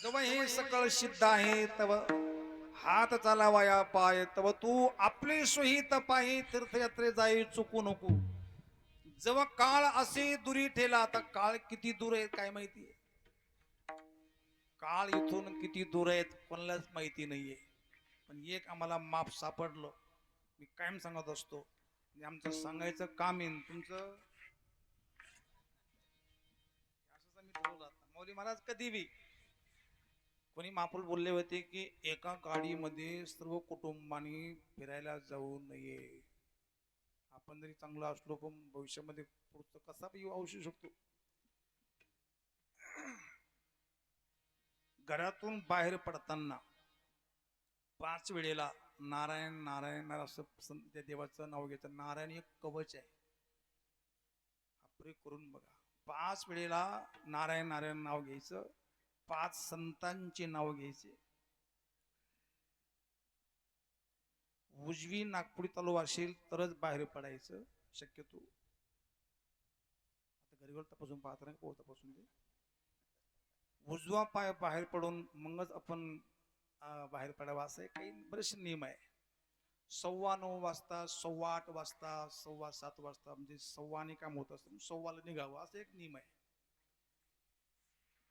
जेव्हा हे सकळ सिद्ध आहे तव हात चालावाया पाय तव तू आपले सोहित पायी तीर्थयात्रे जाई चुकू नको. जेव्हा काळ असे दुरी ठेला, आता काळ किती दूर आहे काय माहितीये? काळ इथून किती दूर आहेत कोणालाच माहिती नाहीये. पण एक आम्हाला माप सापडलं. मी कायम सांगत असतो, म्हणजे आमचं सांगायचं काम येईन तुमचं असंच आम्ही ठरवलं. मौली महाराज कधी बी कोणी महापूर बोलले होते की एका गाडीमध्ये सर्व कुटुंबानी फिरायला जाऊ नये. आपण जरी चांगला असलो पण भविष्यामध्ये पुढचं कसा बी औषध शकतो. घरातून बाहेर पडताना 5 वेळेला नारायण नारायण असं त्या देवाचं नाव घ्यायचं. नारायण एक कवच आहे, आपले करून बघा. 5 वेळेला नारायण नारायण नाव घ्यायचं. 5 संतांचे नाव घ्यायचे. उजवी नागपुडी तलवार असेल तरच बाहेर पडायचं शक्यतो. आता घरीवर तपासून पाहत नाही, पोहता तपासून दे. उजवा पाय बाहेर पडून मगच आपण बाहेर पडावं असं काही बरेचसे नियम आहे. 9:15 वाजता, 8:15 वाजता, 7:15 वाजता म्हणजे 9:15 काम होत असतं, 9:15 निघावं असं एक नियम आहे.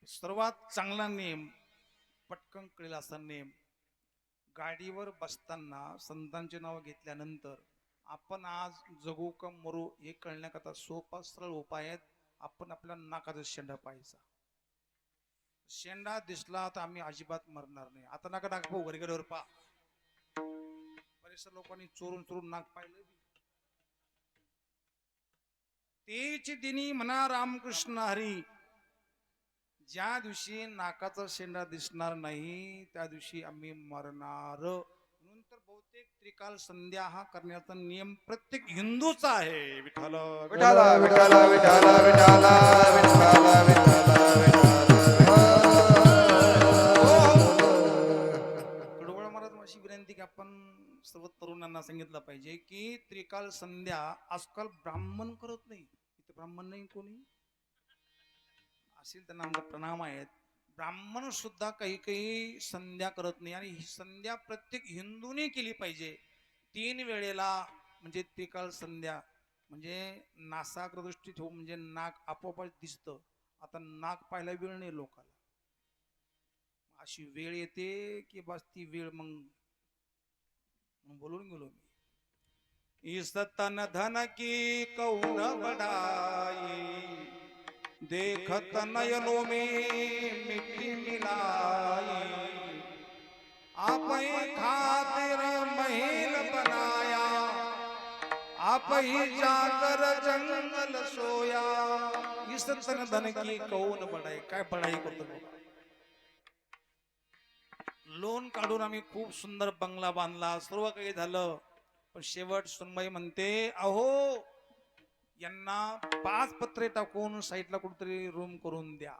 सर्वात चांगला नियम, पटकन कळेल असा नियम, गाडीवर बसताना संतांचे नाव घेतल्यानंतर आपण आज जगू का मरू हे कळण्याकरता सोपा सरळ उपाय आहेत. आपण आपल्या नाकाचा शेंडा पाहायचा. शेंडा दिसला तर आम्ही अजिबात मरणार नाही. आता नका नाक पाहू, घरी गेल्यावर पा. बरेचशा लोकांनी चोरून चोरून नाक पाहिलं. तेच दिनी म्हणा रामकृष्ण हरी. ज्या दिवशी नाकाचा शेंडा दिसणार नाही त्या दिवशी आम्ही मरणार. म्हणून तर बहुतेक त्रिकाल संध्या हा करण्याचा नियम प्रत्येक हिंदूचा आहे. विठ्ठल विठाला विठाला विठाला विठाला विठाला विठाला कडवळ महाराज अशी विनंती की आपण सर्व तरुणांना सांगितलं पाहिजे की त्रिकाल संध्या आजकाल ब्राह्मण करत नाही. इथे ब्राह्मण नाही कोणी असेल त्यांना आमचा प्रणाम आहेत. ब्राह्मण सुद्धा काही काही संध्या करत नाही आणि ही संध्या प्रत्येक हिंदूने केली पाहिजे. 3 वेळेला म्हणजे त्रिकाल संध्या म्हणजे नासाग्र दृष्टी ठेवू म्हणजे नाक आपोआप दिसतं. आता नाक पाहायला वेळ नाही लोकांना. अशी वेळ येते की बस ती वेळ मग बोलून गेलो मी. इस्तन धन की कौन बड़ाई देखत नयनों में मिट्टी मिलाई. आप ही खातिर महल बनाया, आप ही जाकर जंगल सोया. इस्तन धन की कौन बड़ाई. काय बड़ाई करतो लोन काढून आम्ही खूप सुंदर बंगला बांधला, सर्व काही झालं, पण शेवट सुनबाई म्हणते अहो यांना 5 पत्रे टाकून साईडला कुठेतरी रूम करून द्या.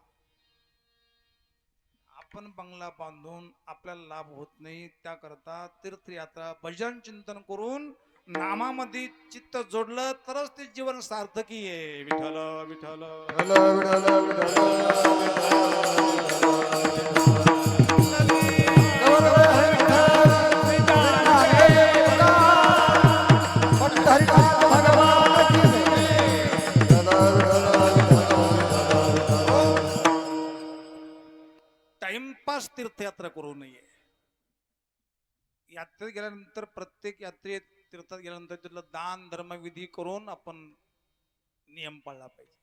आपण बंगला बांधून आपल्याला लाभ होत नाही. त्याकरता तीर्थयात्रा भजन चिंतन करून नामामध्ये चित्त जोडलं तरच ते जीवन सार्थकी आहे. विठ्ठल विठ्ठल विठाला विठाला तीर्थयात्रा करू नये. यात्रेत गेल्यानंतर प्रत्येक यात्रेत तीर्थात गेल्यानंतर तिथलं दान धर्मविधी करून आपण नियम पाळला पाहिजे.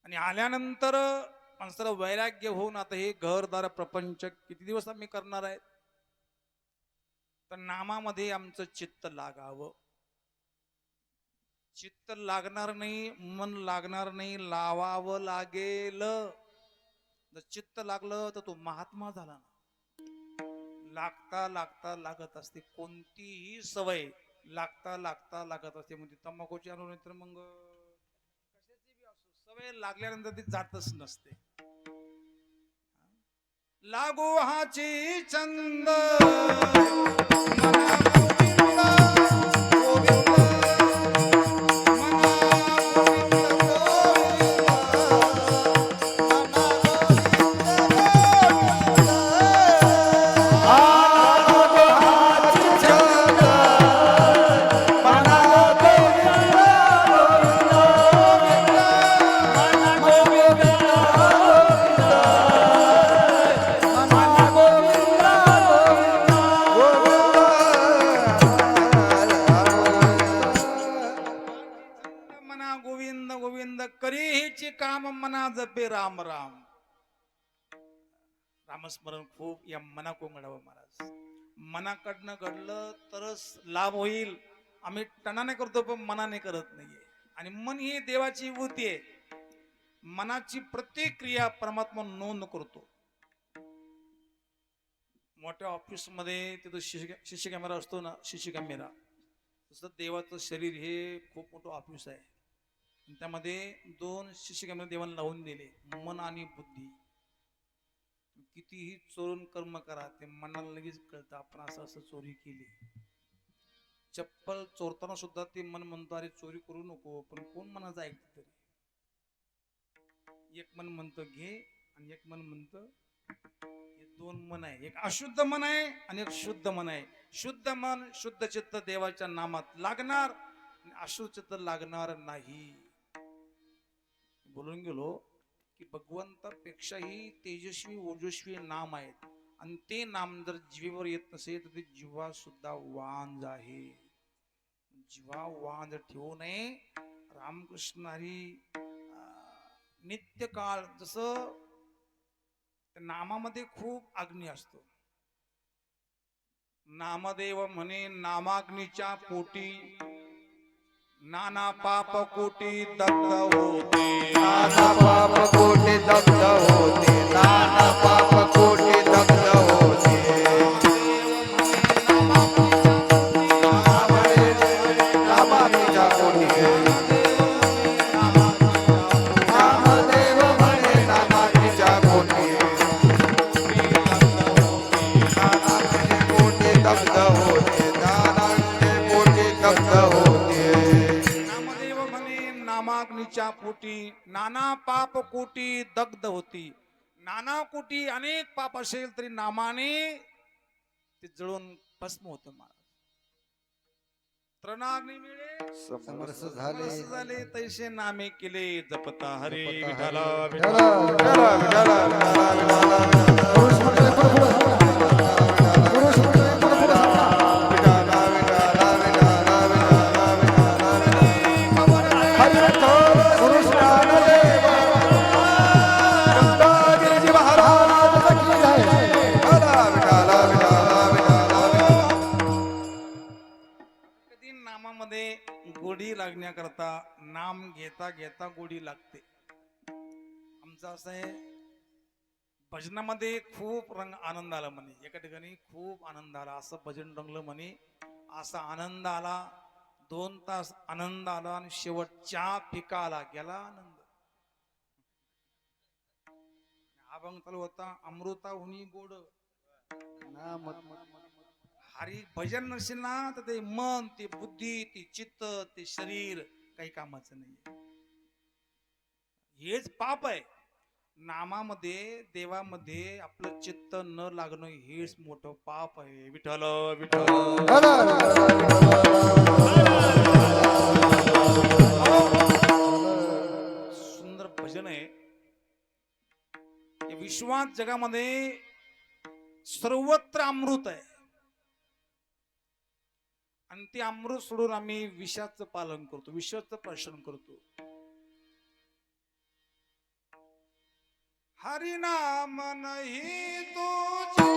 आणि आल्यानंतर माणसाला वैराग्य होऊन आता हे घरदार प्रपंच किती दिवस आम्ही करणार आहेत, तर नामामध्ये आमचं चित्त लागावं. चित्त लागणार नाही, मन लागणार नाही, लावावं लागेल. जर चित्त लागलं तर तो महात्मा झाला ना. लागता लागता लागत असते, कोणतीही सवय लागता लागता लागत असते. म्हणजे तंबाखूची आणून नाही तर मग कशाची बी असो, सवय लागल्यानंतर ती जातच नसते. लागो हाची चंद मना गोविंद गोविंद काम मना जपे राम राम. रामस्मरण खूप या मनाकडून घडावं महाराज. मनाकडनं घडलं तरच लाभ होईल. आम्ही टणाने करतो पण मनाने करत नाहीये. आणि मन ही देवाची विभूती आहे. मनाची प्रत्येक क्रिया परमात्मा नोंद करतो. मोठ्या ऑफिस मध्ये तिथं शिशी कॅमेरा असतो ना, शिशी कॅमेरा, तसं देवाचं शरीर हे खूप मोठं ऑफिस आहे. त्यामध्ये 2 शिशी कॅमेरे देवाला लावून दिले, मन आणि बुद्धी. कितीही चोरून कर्म करा, ते मनाला लगेच कळतं आपण असं असं चोरी केली. चप्पल चोरताना सुद्धा ते मन म्हणतो अरे चोरी करू नको, पण कोण मनाचं ऐकतं तरी. एक मन म्हणतं घे आणि एक मन म्हणतं. हे 2 मन आहे. एक अशुद्ध मन आहे आणि एक शुद्ध मन आहे. शुद्ध मन शुद्ध चित्त देवाच्या नामात लागणार, अशुद्ध चित्त लागणार नाही. बोलून गेलो की भगवंतापेक्षाही तेजस्वी ओजस्वी नाम आहेत. आणि ते नाम जर जीवेवर येत नसेल तर ते जीवा सुद्धा वांज आहे. जीवा वांज ठेवू नये. रामकृष्ण हरी नित्य काळ, जसं नामामध्ये खूप अग्नी असतो. नामदेव म्हणे नामाग्नीच्या पोटी नाना पाप कोटी दग्ध होते. नाना पाप कोटी दग्ध होते. नाना पाप कोटी दग्ध होते. नामाग्नीच्या कोटी नामदेव म्हणे नामाग्नीच्या कोटी नानाचे कोटी दग्ध होते. नानाचे कोटी दग्ध होते. नामाग्नीच्या पोटी नाना पाप कोटी दग्ध होती. नाना कोटी अनेक पाप असेल तरी नामाने ते जळून भस्म होत. महाराज त्रणाग्नी मिळे समरस झाले तैसे नामे केले जपता हरे विठ्ठल गोडी लागण्याकरता नाम घेता घेता गोडी लागते. आमचं असं आहे, भजनामध्ये खूप रंग आनंद आला म्हणे. एका ठिकाणी खूप आनंद आला, असं भजन रंगलं म्हणे. असा आनंद आला, 2 तास आनंद आला आणि शेवटच्या फिका आला, गेला आनंद. अभंग चालू होता, अमृता हुनी गोड. हरी भजन नसेल ना तर ते मन, ते बुद्धी, ते चित्त, ते शरीर काही कामाचं नाही. हेच पाप आहे. नामामध्ये देवामध्ये आपलं चित्त न लागणं हेच मोठं पाप आहे. विठ्ठल विठ्ठल सुंदर भजन आहे. विश्वात जगामध्ये सर्वत्र अमृत आहे आणि ते अमृत सोडून आम्ही विषाचं पालन करतो, विषाचं पोषण करतो. हरिनाम नाही तुझी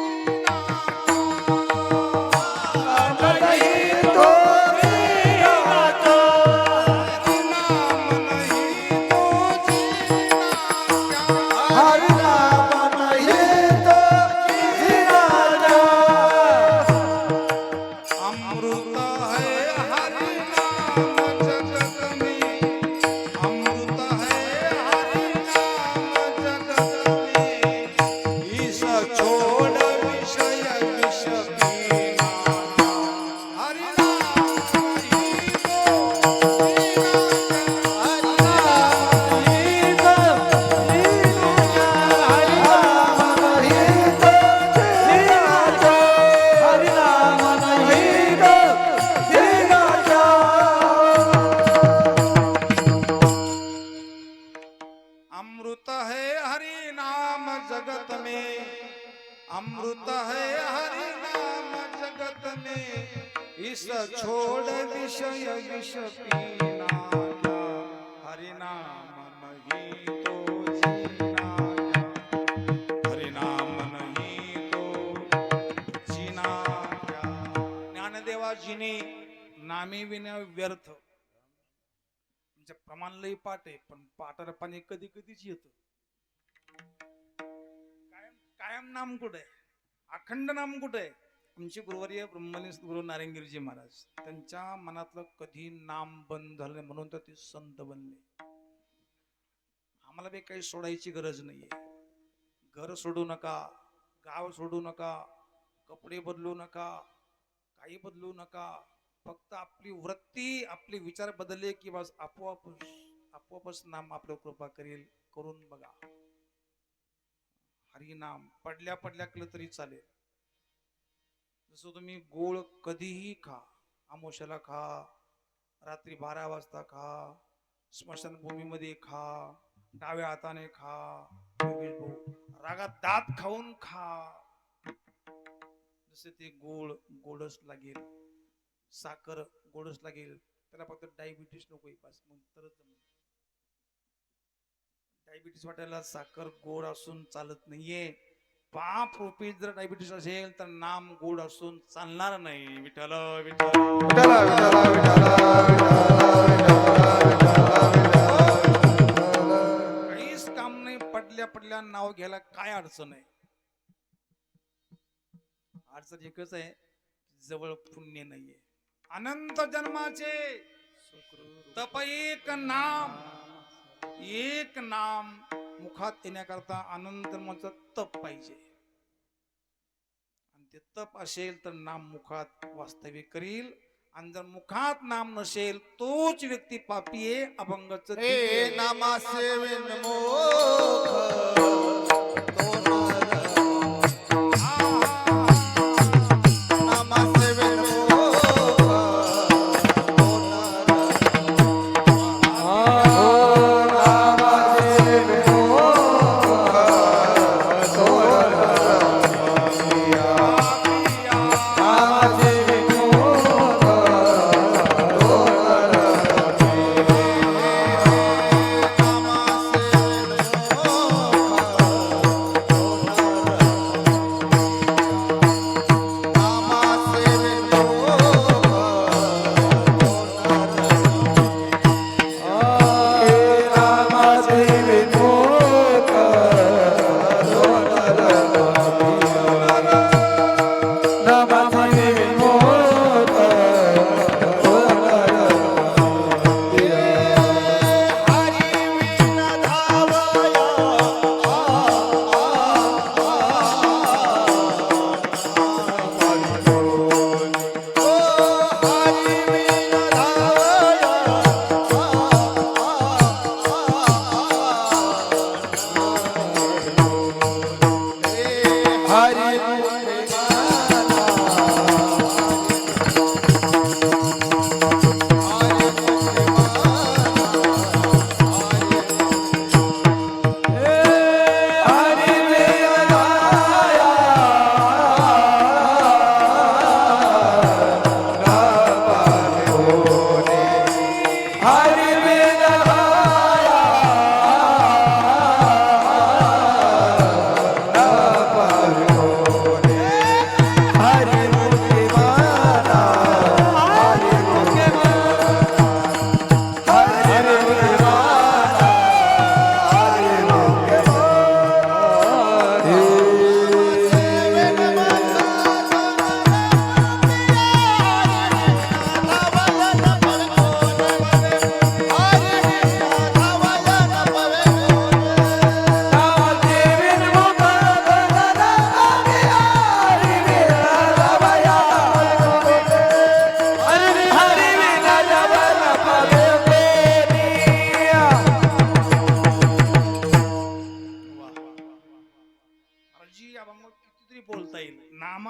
अमृत है हरि नाम जगत में, अमृत है हरि नाम जगत में, इस छोड़ विषय विष पीना, हरि नाम नहीं तो जीना, हरि नाम नहीं तो जीना. ज्ञानदेवाजीने नामे विना व्यर्थ प्रमाण लई पाठ आहे, पण पाठाला पाणी कधी कधीच येत. कायम कायम नाम कुठे आहे, अखंड नाम कुठे आहे. आमचे गुरुवर्य ब्रह्मनिष्ठ गुरु नारायणगिरीजी महाराज, त्यांच्या मनातलं कधी नाम बंद झालं म्हणून तर ते संत बनले. आम्हाला बी काही सोडायची गरज नाहीये. घर सोडू नका, गाव सोडू नका, कपडे बदलू नका, काही बदलू नका. फक्त आपली वृत्ती, आपले विचार बदलले की बस आपोआपच नाम आपलं कृपा करून बघा. हरिनाम पडल्या केलं तरी चालेल. जसं तुम्ही गोळ कधीही खा, आमोशाला खा, रात्री 12 वाजता खा, स्मशानभूमीमध्ये खा, डाव्या हाताने खा, रागात दात खाऊन खा. जसे ते गोडच लागेल, साखर गोडच लागेल. त्याला फक्त डायबिटीस नको बस, मग तरच डायबिटीस वाटायला साखर गोड असून चालत नाहीये. पाप रूपी जर डायबिटीस असेल तर नाम गोड असून चालणार नाही. विठ्ठल काहीच काम नाही. पडल्या नाव घ्यायला काय अडचण आहे. अडचण एकच आहे, जवळ पुण्य नाहीये. अनंत जन्माचे तप एक नाम मुखात येण्याकरता अनंत जन्माचं तप पाहिजे. आणि ते तप असेल तर नाम मुखात वास्तविक करील. आणि जर मुखात नाम नसेल तोच व्यक्ती पापी आहे, अभंगच नामासे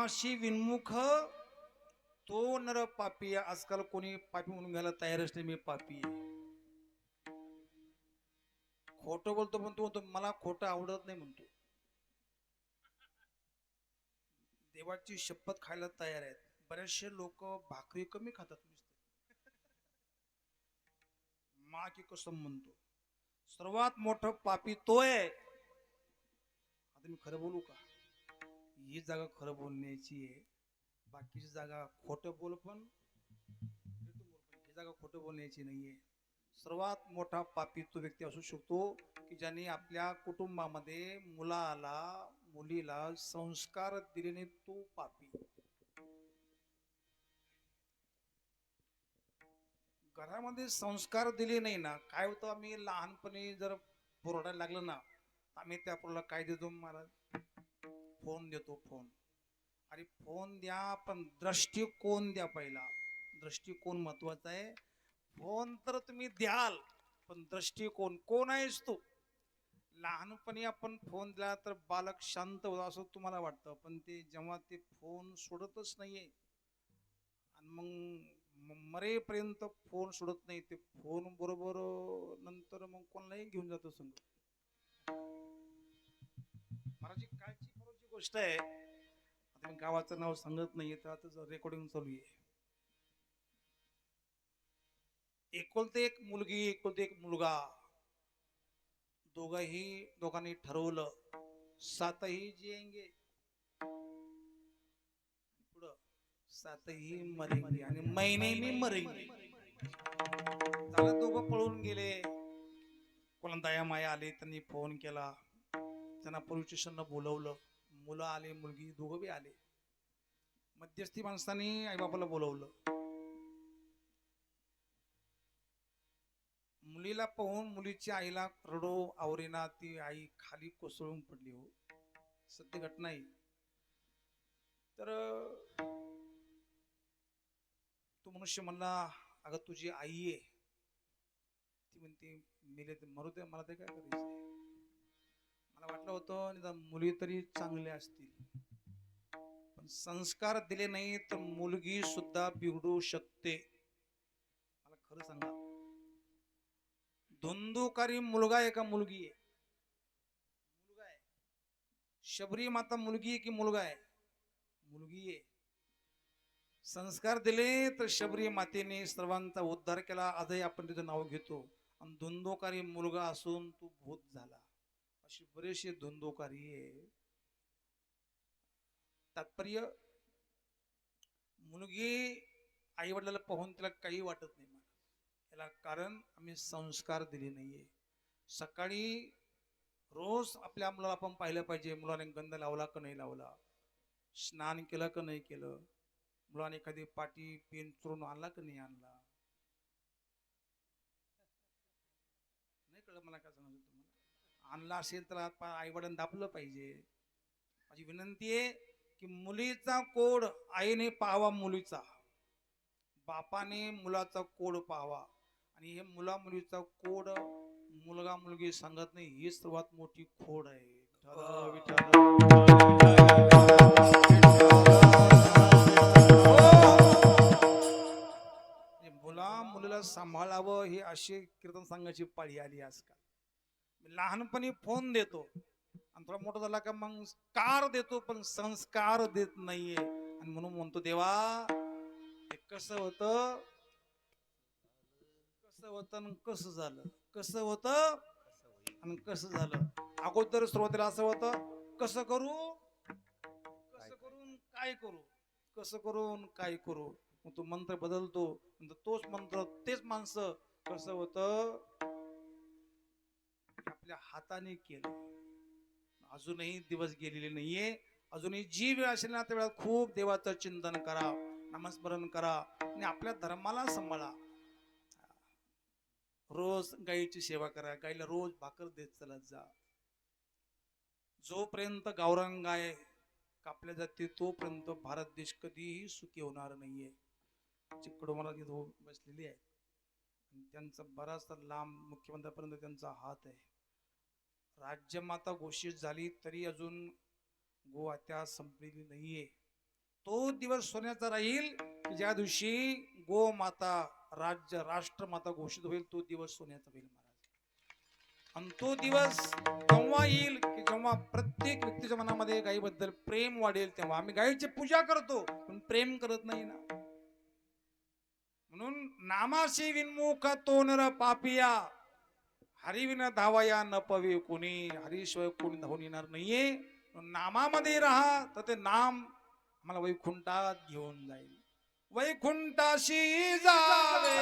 धर्माशी विन्मुख तो नर पापी आहे. आजकाल कोणी पापी म्हणून घ्यायला तयारच नाही, मी पापी आहे. खोटं बोलतो म्हणतो मला खोटं आवडत नाही म्हणतो. देवाची शपथ खायला तयार आहेत. बरेचसे लोक भाकरी कमी खातात, मा की कसम म्हणतो. सर्वात मोठं पापी तो आहे. आता मी खरं बोलू का? ही जागा खरं बोलण्याची आहे, बाकीची जागा खोटं बोल पण ही जागा खोटं बोलण्याची नाहीये. सर्वात मोठा पापी तो व्यक्ती असू शकतो की ज्याने आपल्या कुटुंबामध्ये मुलाला मुलीला संस्कार दिले नाही, तो पापी. घरामध्ये संस्कार दिले नाही ना, काय होतं, आम्ही लहानपणी जर पोरडायला लागलं ना, आम्ही त्या पोराला काय देतो, मला फोन देतो. फोन, अरे फोन द्या पण दृष्टिकोन द्या. पहिला दृष्टिकोन महत्वाचा आहे. फोन तर तुम्ही द्याल पण दृष्टिकोन, कोण आहेस तू. लहानपणी आपण फोन दिला तर बालक शांत होतं असं तुम्हाला वाटतं, पण ते जेव्हा ते फोन सोडतच नाहीये आणि मग मरेपर्यंत फोन सोडत नाही, ते फोन बरोबर नंतर मग कोणालाही घेऊन जातो संग. महाराज कालची गोष्ट आहे. आता मी गावाचं नाव सांगत नाहीये, तर आता रेकॉर्डिंग चालू आहे. एकुलते एक मुलगी एकुलते एक मुलगा, दोघांनी ठरवलं सातही जिएंगे, पुढं सातही मरेंगे आणि महिने मी मरेंगे. दोघं पळून गेले. कोणा दया माया आले, त्यांनी फोन केला, त्यांना पोलीस स्टेशनला बोलवलं. मुलं आले, मुलगी, दोघं बी आले. मध्यस्थी माणसाने आईबापाला बोलवलं. मुलीला पाहून मुलीच्या आईला रडो आवरेना, ती आई खाली कोसळून पडली. हो, सत्य घटना आहे. तर तो मनुष्य म्हणला, अगं तुझी आई आहे. ती म्हणते मेले तर मरू दे, मला ते काय करायचं. मला वाटलं होतं निदान मुली तरी चांगल्या असतील, पण संस्कार दिले नाही तर मुलगी सुद्धा बिघडू शकते. मला खरं सांगा, धुंदुकारी मुलगा आहे का मुलगी आहे? मुलगा आहे. शबरी माता मुलगी आहे की मुलगा आहे? मुलगी आहे. संस्कार दिले तर शबरी मातेने सर्वांचा उद्धार केला. आजही आपण तिचं नाव घेतो. आणि धुंदोकारी मुलगा असून तू भूत झाला, अशी बरेचसे धुंदोकारी आहे. तात्पर्य, मुलगी आई वडिलाला पाहून तिला काही वाटत नाही. याला कारण आम्ही संस्कार दिले नाहीये. सकाळी रोज आपल्या मुलाला आपण पाहिलं पाहिजे, मुलाने गंध लावला का नाही लावला, स्नान केलं का नाही केलं, मुलाने एखादी पाटी पेन चुरून आणला का नाही आणला. नाही कळलं मला काय सांगायचं तुम्हाला. आणला असेल तर आई वडिलांनी दाबलं पाहिजे. माझी विनंती आहे की मुलीचा कोड आईने पाहावा, मुलीचा बापाने मुलाचा कोड पाहावा. आणि हे मुला मुलीचा कोड मुलगा मुलगी सांगत नाही, ही सर्वात मोठी खोड आहे. मुला मुलीला सांभाळावं, ही अशी कीर्तन सांगायची पाळी आली आजकाल. लहानपणी फोन देतो आणि थोडा मोठा झाला का मग कार देतो, पण संस्कार देत नाहीये. आणि म्हणून म्हणतो देवा, हे कसं होतं, कसं होतं आणि कसं झालं, कसं होतं आणि कसं झालं. अगोदर सुरुवातीला असं होतं, कसं करू, कसं करून काय करू, कसं करून काय करू. मग तो मंत्र बदलतो, तोच मंत्र तेच माणसं. कसं होतं, आपल्या हाताने केलं. अजूनही दिवस गेलेले नाहीये. अजूनही जी वेळ असेल ना, त्या वेळात खूप देवाचं चिंतन करा, नामस्मरण करा आणि आपल्या धर्माला सांभाळा. रोज गायीची सेवा करा, गायीला रोज भाकर देत चलत जा. जोपर्यंत गावरान गाय कापल्या जाते तोपर्यंत भारत देश कधीही सुखी होणार नाहीये. चिकडोमाला तिथं बसलेली आहे, त्यांचा बराचसा लांब मुख्यमंत्र्यापर्यंत त्यांचा हात आहे. राज्यमाता घोषित झाली तरी अजून गोहत्या संपलेली नाहीये. तो दिवस सोन्याचा राहील की ज्या दिवशी गोमाता राज्य राष्ट्रमाता घोषित होईल, तो दिवस सोन्याचा होईल महाराज. आणि तो दिवस तेव्हा येईल की जेव्हा प्रत्येक व्यक्तीच्या मनामध्ये गायीबद्दल प्रेम वाढेल. तेव्हा आम्ही गायीची पूजा करतो पण प्रेम करत नाही ना. म्हणून नामाशी विन्मुख तो नर पापिया, हरिविना धावाया न पवे कोणी. हरीशिवाय कोणी धावून येणार नाहीये. नामामध्ये राहा तर ते नाम आम्हाला वैकुंठात घेऊन जाईल. वैकुंठाशी जावे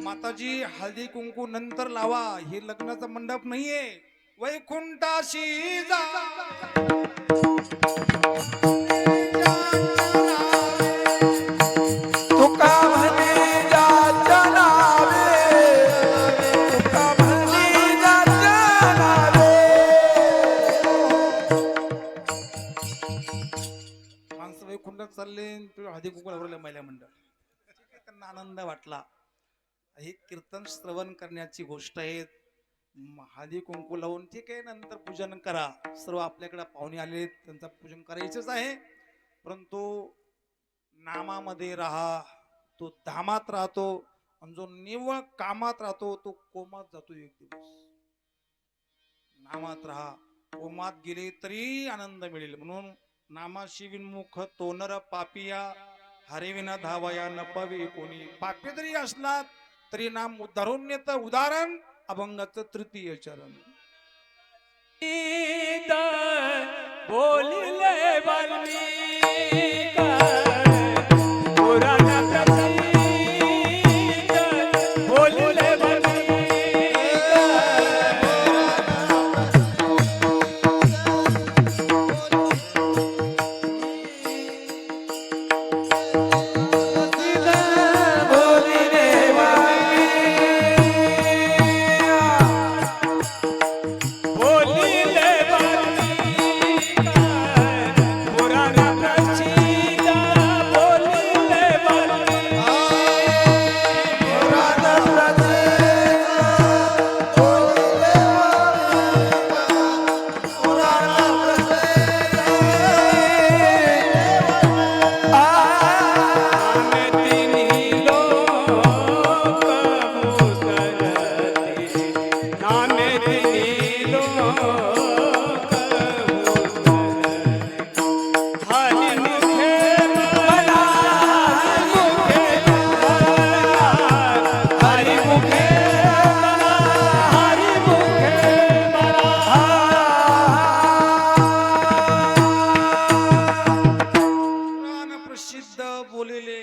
माताजी हळदी कुंकू नंतर लावा, हे लग्नाचा मंडप नाहीये. वैकुंठाशी जा तुका म्हणे जाच्या नावे, तुका म्हणे जाच्या नावे. माणसं वैकुंठात चालले, हळदी कुंकू लावले महिला मंडळ. त्यांना आनंद वाटला. हे कीर्तन श्रवण करण्याची गोष्ट आहे. हळदी कुंकू लावून ठीक आहे, नंतर पूजन करा. सर्व आपल्याकडे पाहुणे आले, त्यांचं पूजन करायचंच आहे. परंतु नामामध्ये राहा, तो धामात राहतो. आणि जो निव्वळ कामात राहतो तो कोमात जातो एक दिवस. नामात राहा, कोमात गेले तरी आनंद मिळेल. म्हणून नामाशी विन्मुख तो नर पापिया, हरिविना धावया न पवे कोणी. पापी जरी असला तरी नाम उद्धारून येत. उदाहरण अभंगाचं तृतीय चरण. बोलिले वाल्मीक पुराण प्रतीक, बोलिले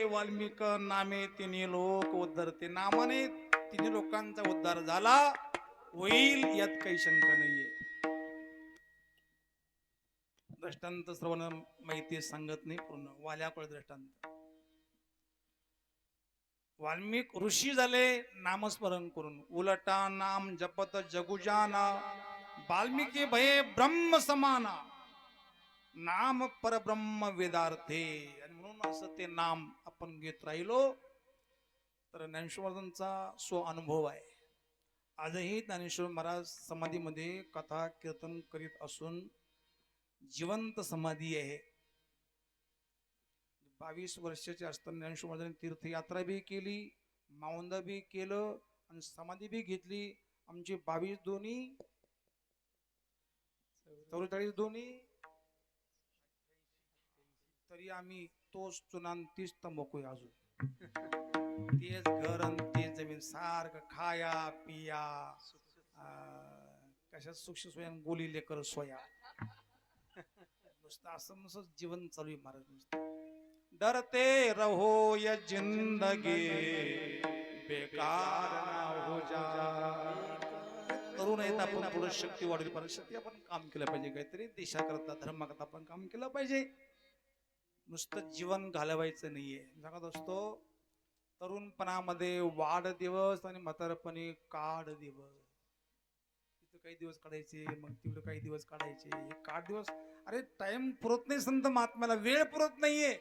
वाल्मिक नामे तिन्ही लोक उद्धरते. नामाने तिन्ही लोकांचा उद्धार झाला, होईल यात काही शंका नाहीये. दृष्टांत श्रवण माहिती सांगत नाही पूर्ण. वाल्याकडे दृष्टांत. वाल्मिक ऋषी झाले नामस्मरण करून. उलटा नाम जपत जगुजाना, वाल्मिकी भये ब्रह्म समाना. नाम परब्रह्म वेदार्थे. आणि म्हणून असं ते नाम आपण घेत राहिलो तर ज्ञानेश्वर महाराजांचा स्व अनुभव आहे. आजही ज्ञानेश्वर महाराज समाधीमध्ये कथा कीर्तन करीत असून जिवंत समाधी आहे. 22 वर्षाचे असताना ज्ञानेश्वर महाराजांनी तीर्थयात्रा बी केली, मावंद बी केलं आणि समाधी बी घेतली. आमची 22 दोन्ही 44 दोन्ही तरी आम्ही तोच चुनान तीच तंबाखू अजून. तेच घर आणि तेच जमीन, सारखं खाया पिया, कशात सुख सोया, गोली लेकर सोया, नुसतं असं नुसतं जीवन चालू आहे महाराज. डरते रहो ये जिंदगी बेकार ना हो जा. तरुण आहेत, आपण थोडं शक्ती वाढवली पाहिजे, शक्ती आपण काम केलं पाहिजे, काहीतरी देशाकरता धर्माकरता आपण काम केलं पाहिजे. नुसतं जीवन घालवायचं नाहीये. सांगत असतो तरुणपणामध्ये वाढदिवस आणि म्हातारपणी काढ दिवस. तिथं काही दिवस काढायचे, मग तिकडे काही दिवस काढायचे. हे काढ दिवस, अरे टाइम पुरत नाही संत महात्म्याला, वेळ पुरत नाहीये.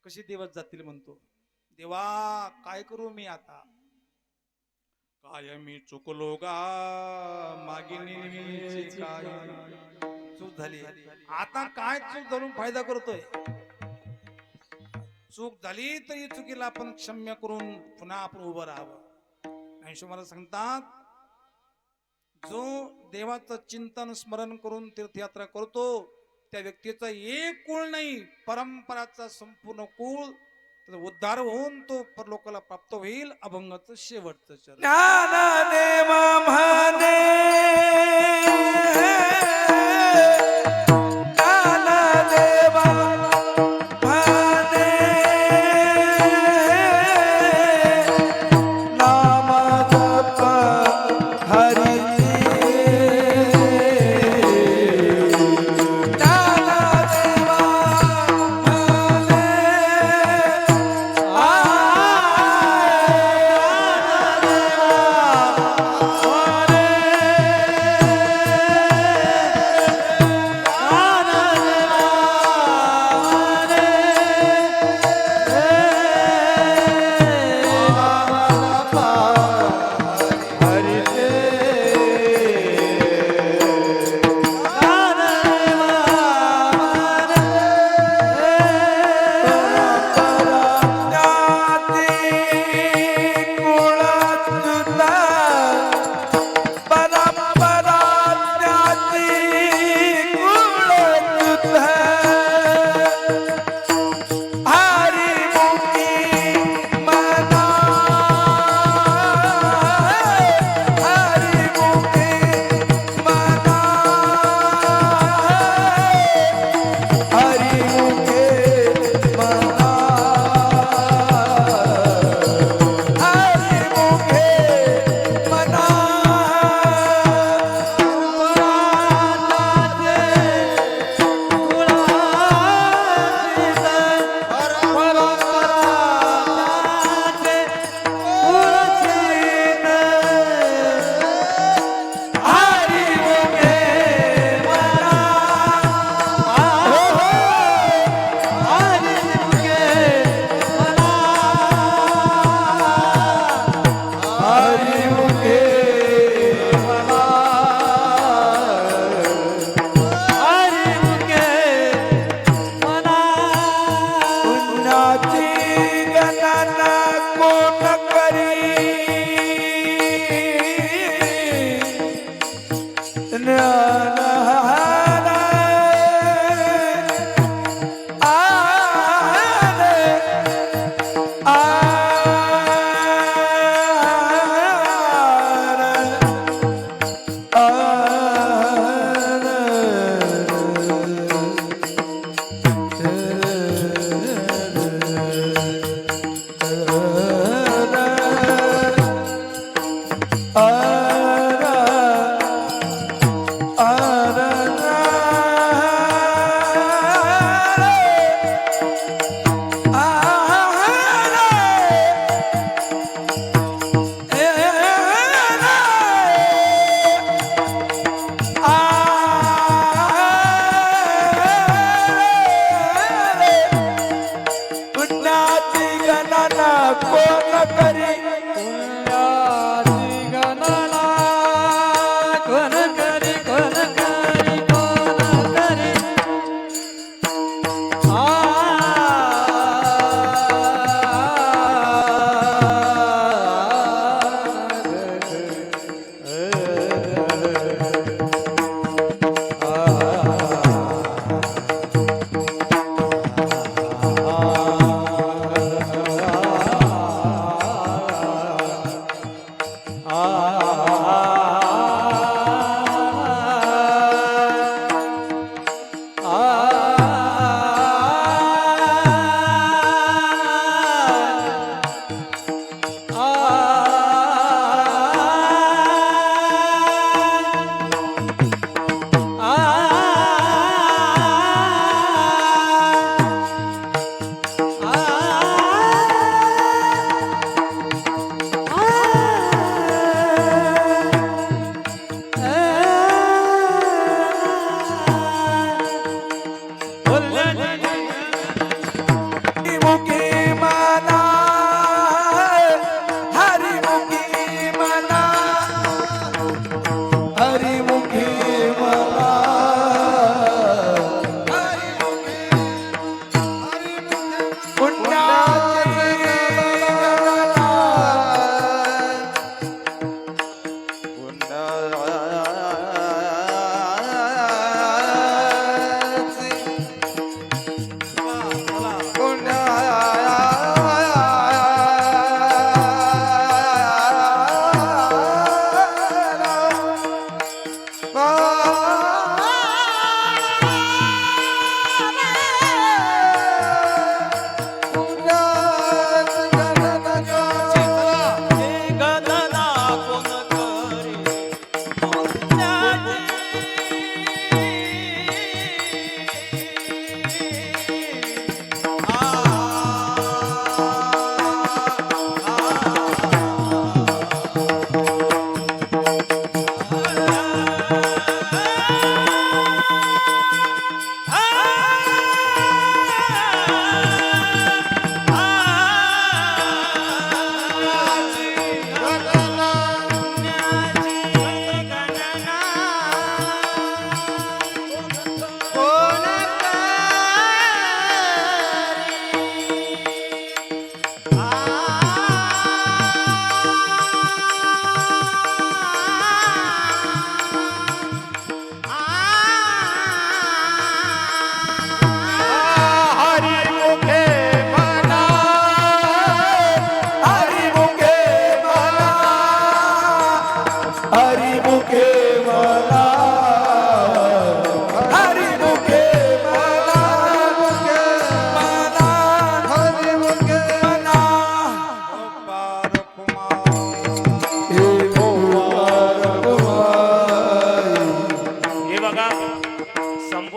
कसे दिवस जातील म्हणतो. देवा काय करू मी आता, काय मी चुकलो गा मागिनी, काय चूक झाली, आता काय चूक धरून फायदा करतोय. चूक झाली तरी चुकीला आपण क्षम्य करून पुन्हा आपण उभं राहावं. आणि मला सांगतात, जो देवाचं चिंतन स्मरण करून तीर्थयात्रा करतो त्या व्यक्तीचा एक कुळ नाही, परंपराचा संपूर्ण कुळ उद्धार होऊन तो परलोकाला प्राप्त होईल. अभंगाचं शेवटचं चरण. ज्ञानदेव म्हणे ज्ञानदेव म्हणे नाम जप हरीचे. ज्ञानदेव म्हणे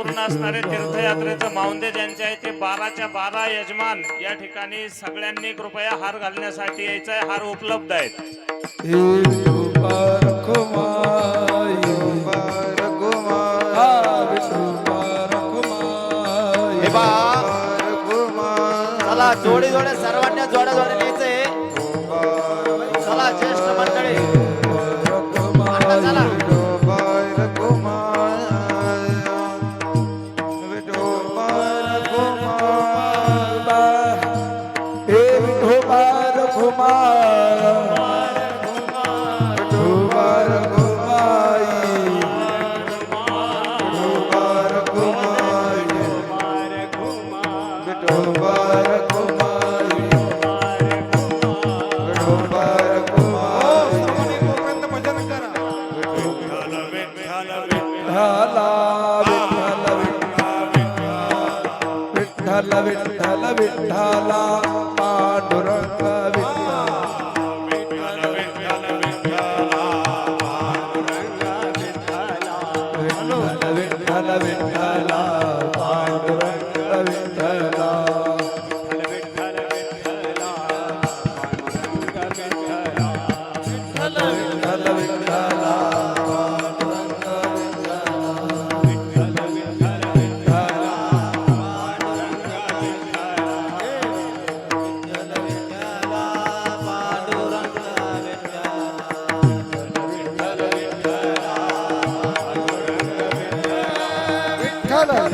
परिपूर्ण असणारे तीर्थयात्रेचं माऊंदे ज्यांचे आहे ते 12च्या 12 यजमान या ठिकाणी सगळ्यांनी कृपया हार घालण्यासाठी यायचं आहे. हार उपलब्ध आहेत. हे बा चला जोडी जोडे सर्वांना जोड्या जोड्या न्यायचंय. चला ज्येष्ठ मंडळी आता चला. सर्वांनी तोपर्यंत भजन करा. विठ्ठल विठ्ठल विठ्ठला पांडुरंग विठ्ठल विठ्ठल विठ्ठला पांडुरंग विठ्ठला विठ्ठल विठ्ठला विठ्ठल